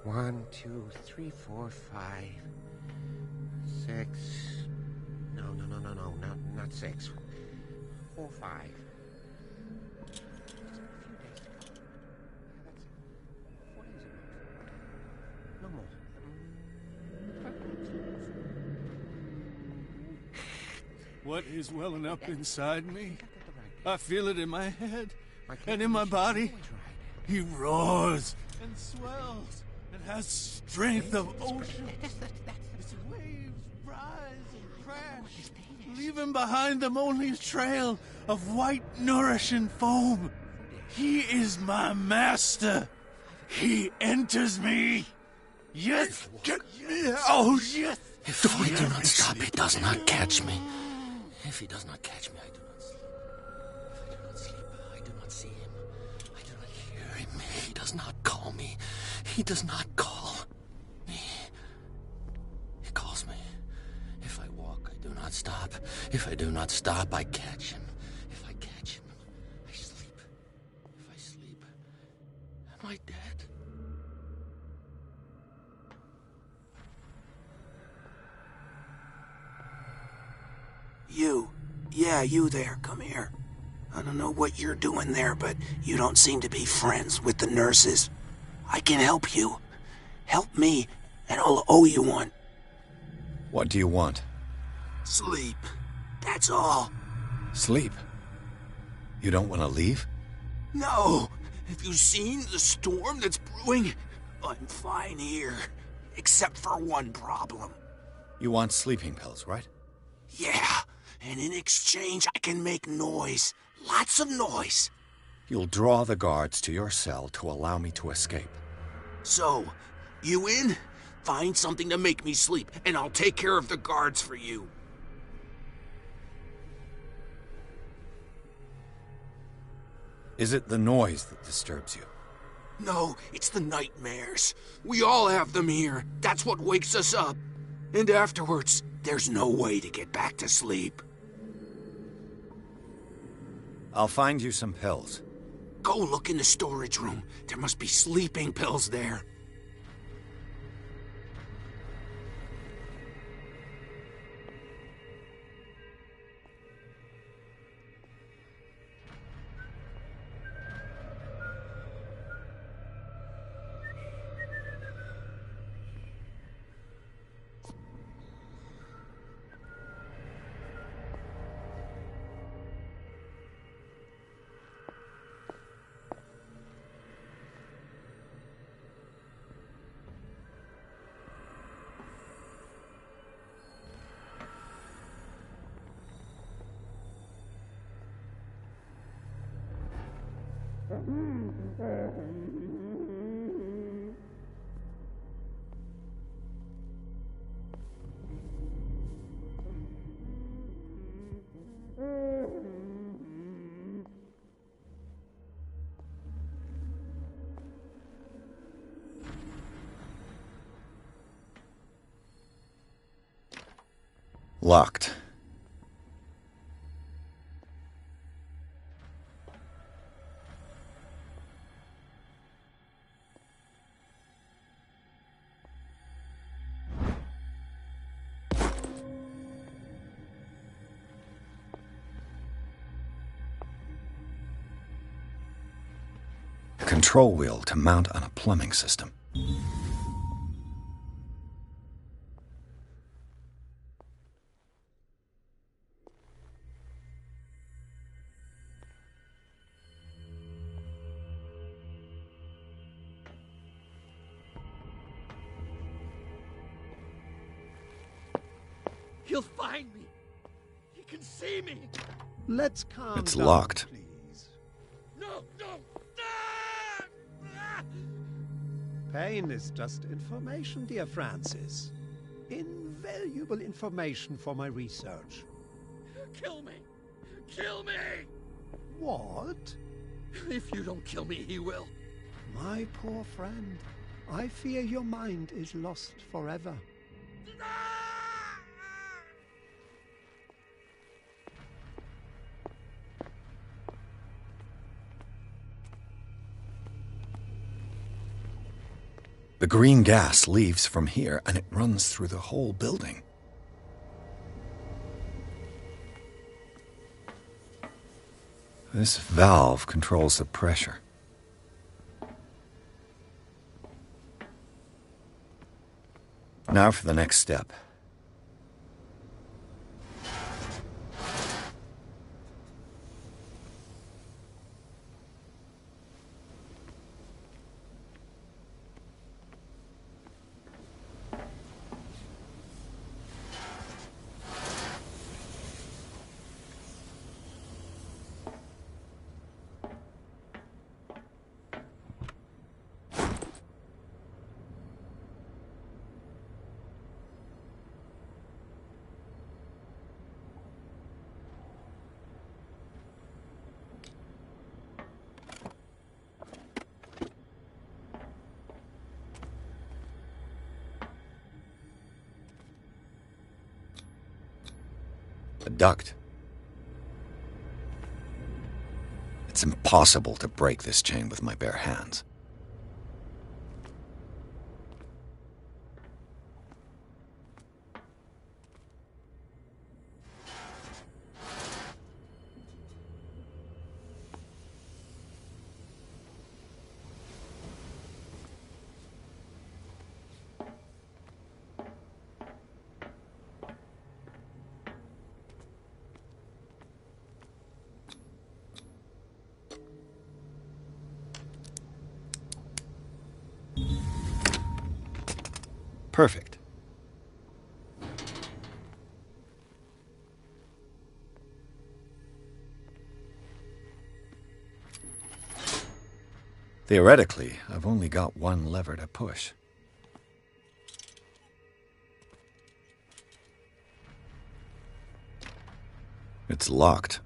One, two, three, four, 5, 6. No, not 6. 4, 5. No more. What is welling up inside me? I feel it in my head and in my body. He roars and swells and has strength of ocean. Its waves rise and crash, leaving behind them only a trail of white, nourishing foam. He is my master. He enters me. Yes, get me out. Yes. If I do not stop, he does not catch me. If he does not catch me, I do not sleep. If I do not sleep, I do not see him. I do not hear him. He does not call me. He does not call me. He calls me. If I walk, I do not stop. If I do not stop, I catch him. If I catch him, I sleep. If I sleep, am I dead? You. Yeah, you there. Come here. I don't know what you're doing there, but you don't seem to be friends with the nurses. I can help you. Help me, and I'll owe you one. What do you want? Sleep. That's all. Sleep? You don't want to leave? No. Have you seen the storm that's brewing? I'm fine here. Except for one problem. You want sleeping pills, right? Yeah. And in exchange, I can make noise. Lots of noise. You'll draw the guards to your cell to allow me to escape. So, you in? Find something to make me sleep, and I'll take care of the guards for you. Is it the noise that disturbs you? No, it's the nightmares. We all have them here. That's what wakes us up. And afterwards, there's no way to get back to sleep. I'll find you some pills. Go look in the storage room. There must be sleeping pills there. Locked. A control wheel to mount on a plumbing system. He'll find me. He can see me. Let's calm It's down, locked. please. No, no. Pain is just information, dear Francis. Invaluable information for my research. Kill me. Kill me. What? If you don't kill me, he will. My poor friend, I fear your mind is lost forever. The green gas leaves from here and it runs through the whole building. This valve controls the pressure. Now for the next step. A duct. It's impossible to break this chain with my bare hands. Perfect. Theoretically, I've only got one lever to push. It's locked.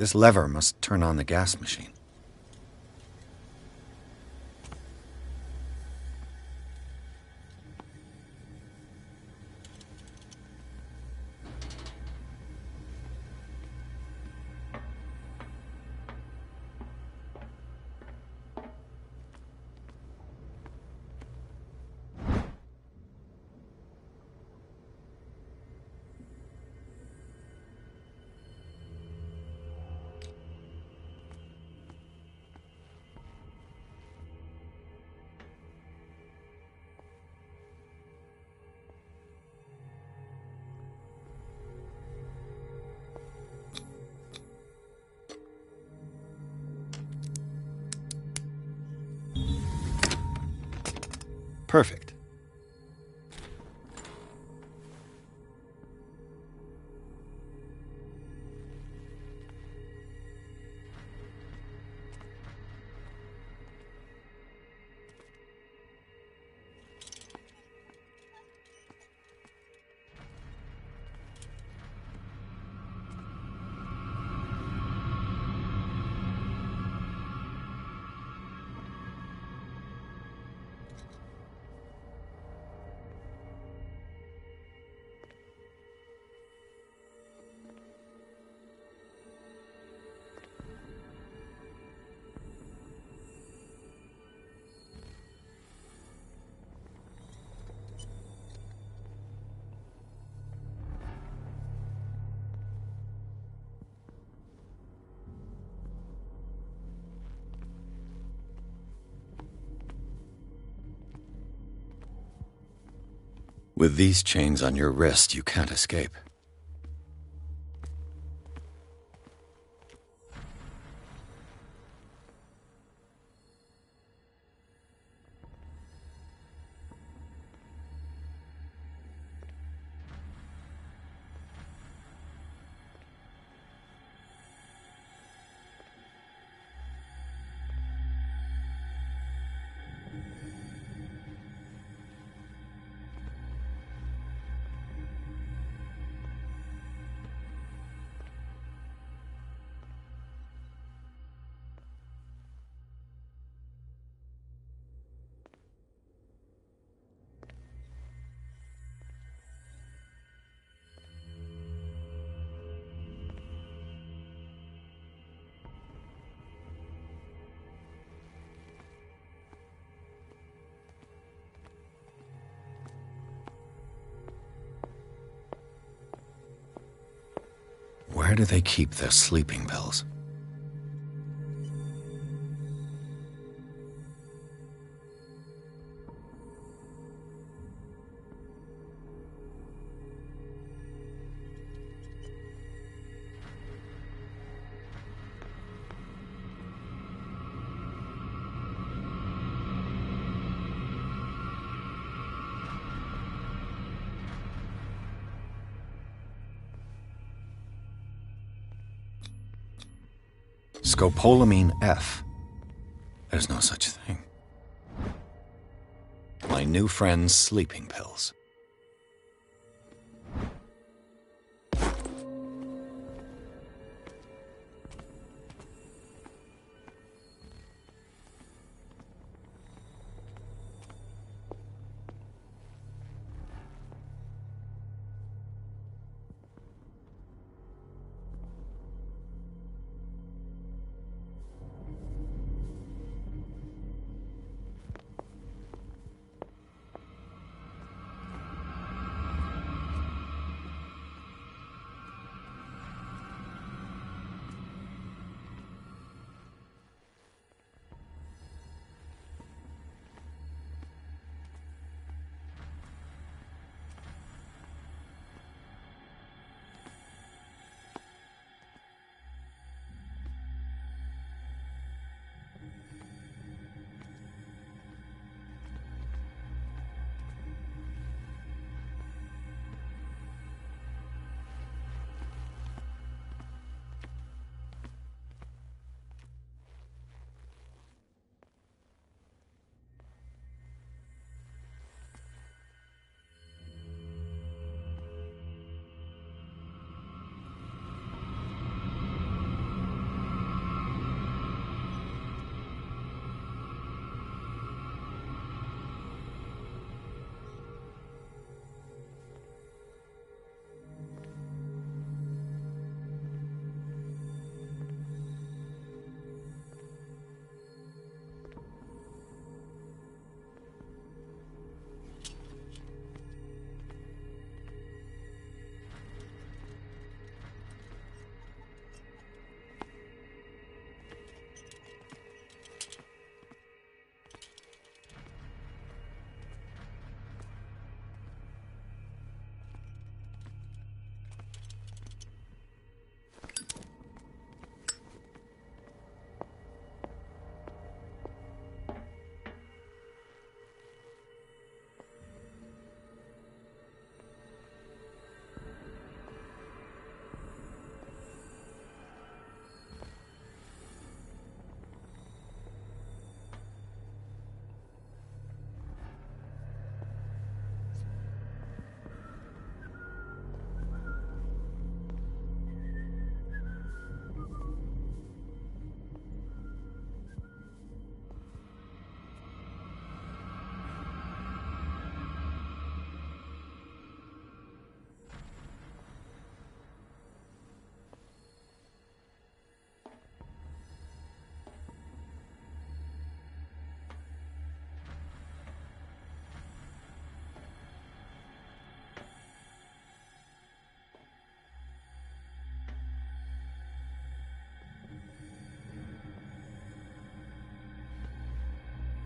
This lever must turn on the gas machine. Perfect. With these chains on your wrist, you can't escape. Where do they keep their sleeping pills? Scopolamine F. There's no such thing. My new friend's sleeping pills.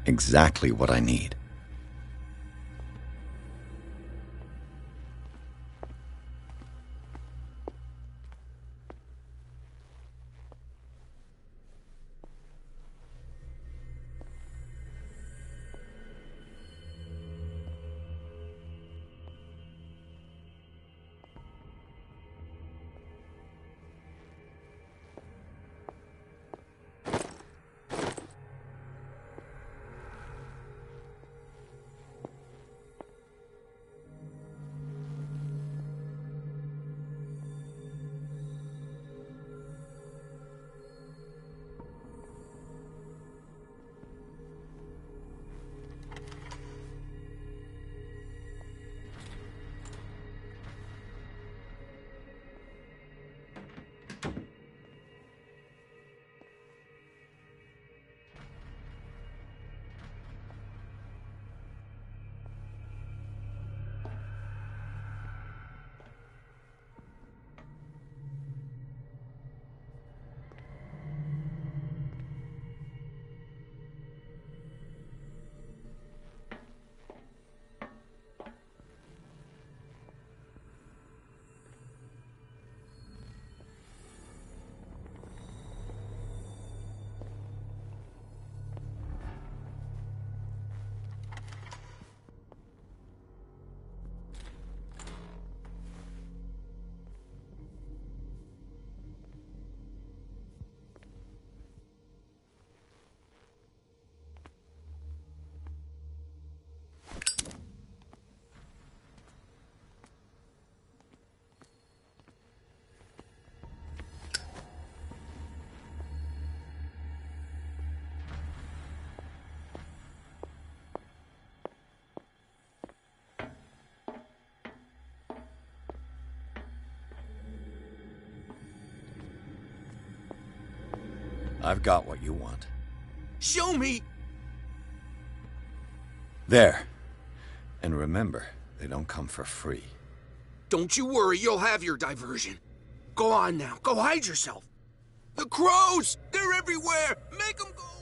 Exactly what I need. I've got what you want. Show me! There. And remember, they don't come for free. Don't you worry, you'll have your diversion. Go on now, go hide yourself. The crows! They're everywhere! Make them go away!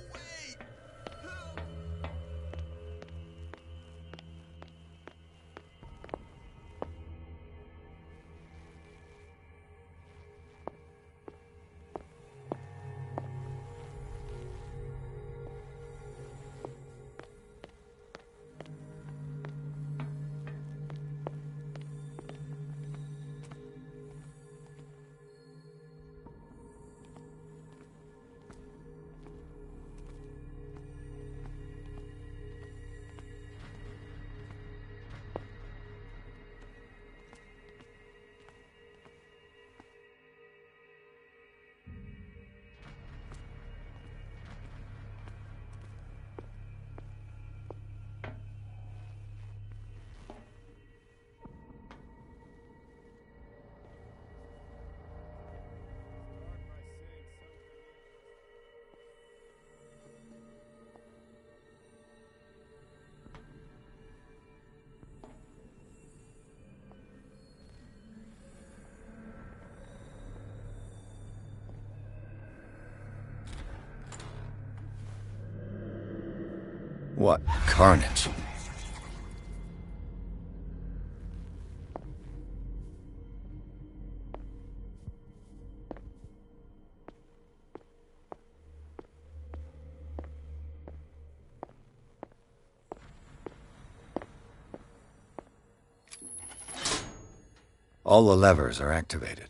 What carnage. All the levers are activated.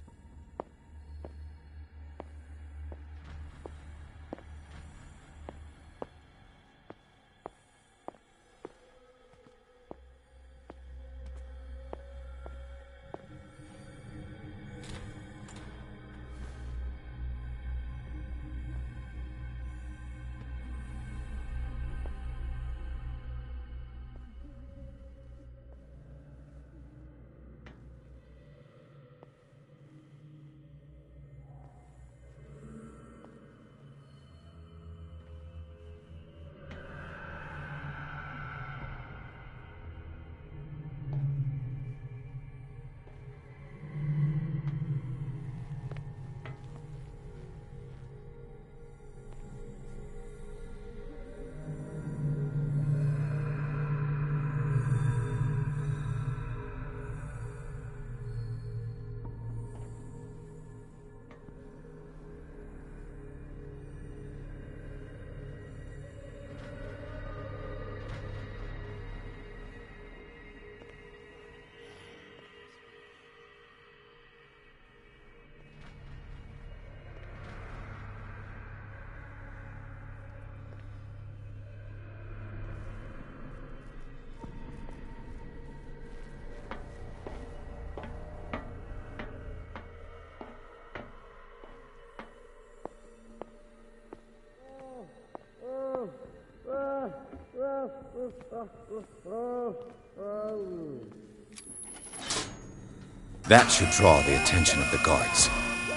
That should draw the attention of the guards.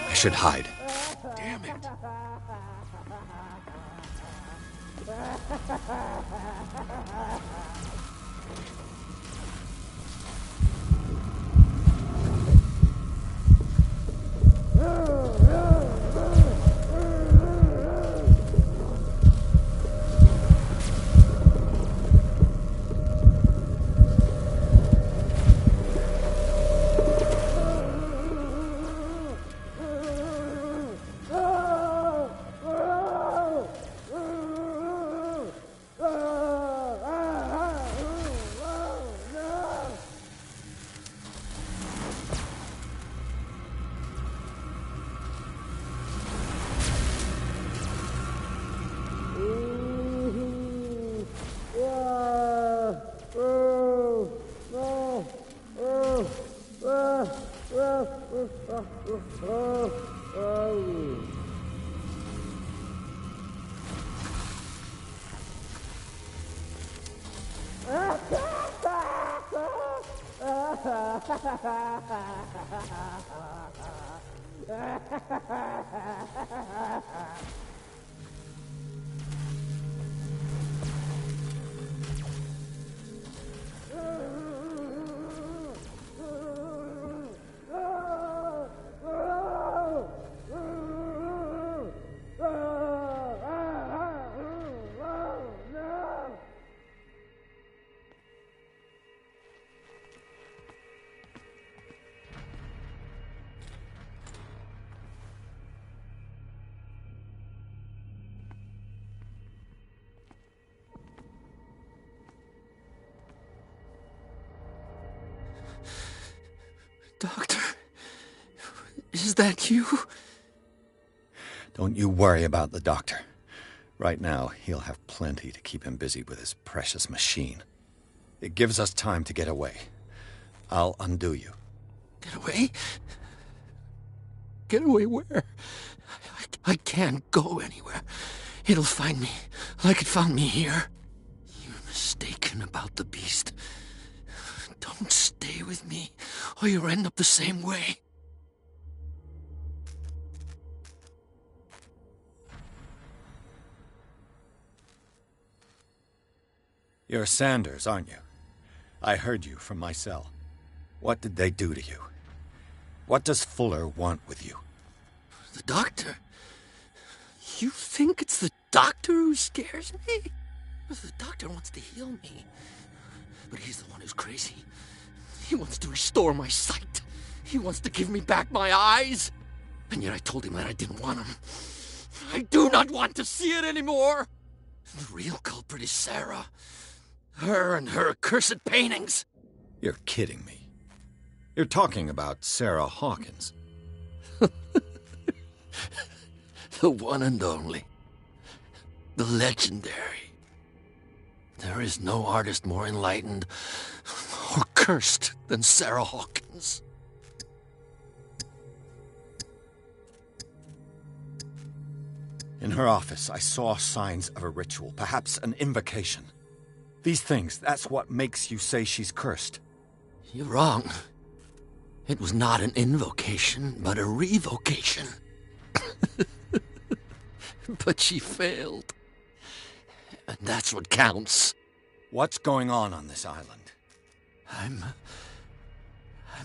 I should hide. Damn it! Doctor, is that you? Don't you worry about the doctor. Right now, he'll have plenty to keep him busy with his precious machine. It gives us time to get away. I'll undo you. Get away? Get away where? I can't go anywhere. It'll find me, like it found me here. You're mistaken about the beast. Don't stay with me, or you'll end up the same way. You're Sanders, aren't you? I heard you from my cell. What did they do to you? What does Fuller want with you? The doctor? You think it's the doctor who scares me? The doctor wants to heal me. But he's the one who's crazy. He wants to restore my sight. He wants to give me back my eyes. And yet I told him that I didn't want him. I do not want to see it anymore. The real culprit is Sarah. Her and her accursed paintings. You're kidding me. You're talking about Sarah Hawkins. The one and only. The legendary. There is no artist more enlightened or cursed than Sarah Hawkins. In her office, I saw signs of a ritual, perhaps an invocation. These things, that's what makes you say she's cursed. You're wrong. It was not an invocation, but a revocation. But she failed. And that's what counts. What's going on this island? I'm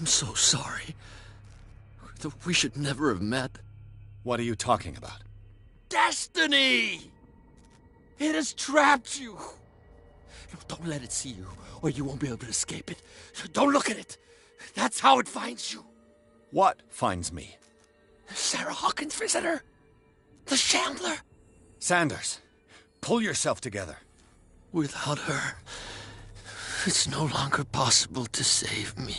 so sorry. We should never have met. What are you talking about? Destiny! It has trapped you. No, don't let it see you, or you won't be able to escape it. Don't look at it. That's how it finds you. What finds me? Sarah Hawkins' visitor. The Shambler. Sanders, pull yourself together. Without her, it's no longer possible to save me.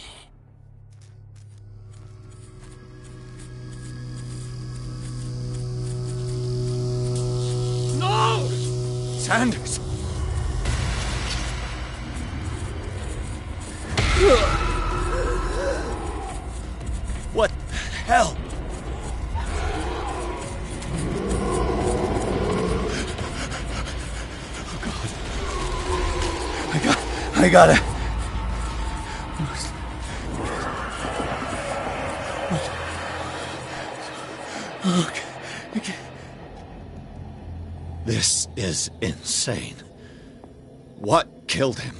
No! Sanders! What the hell? I gotta... Okay. This is insane. What killed him?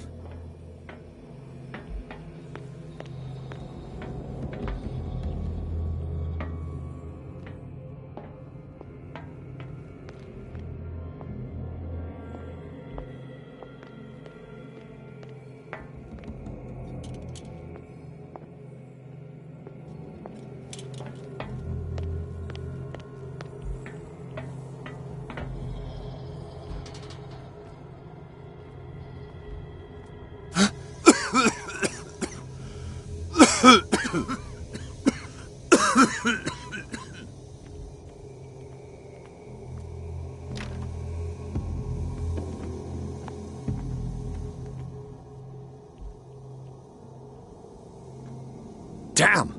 Damn!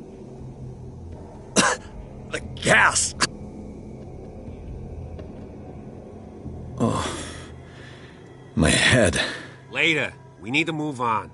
The gas! Oh. My head. Later. We need to move on.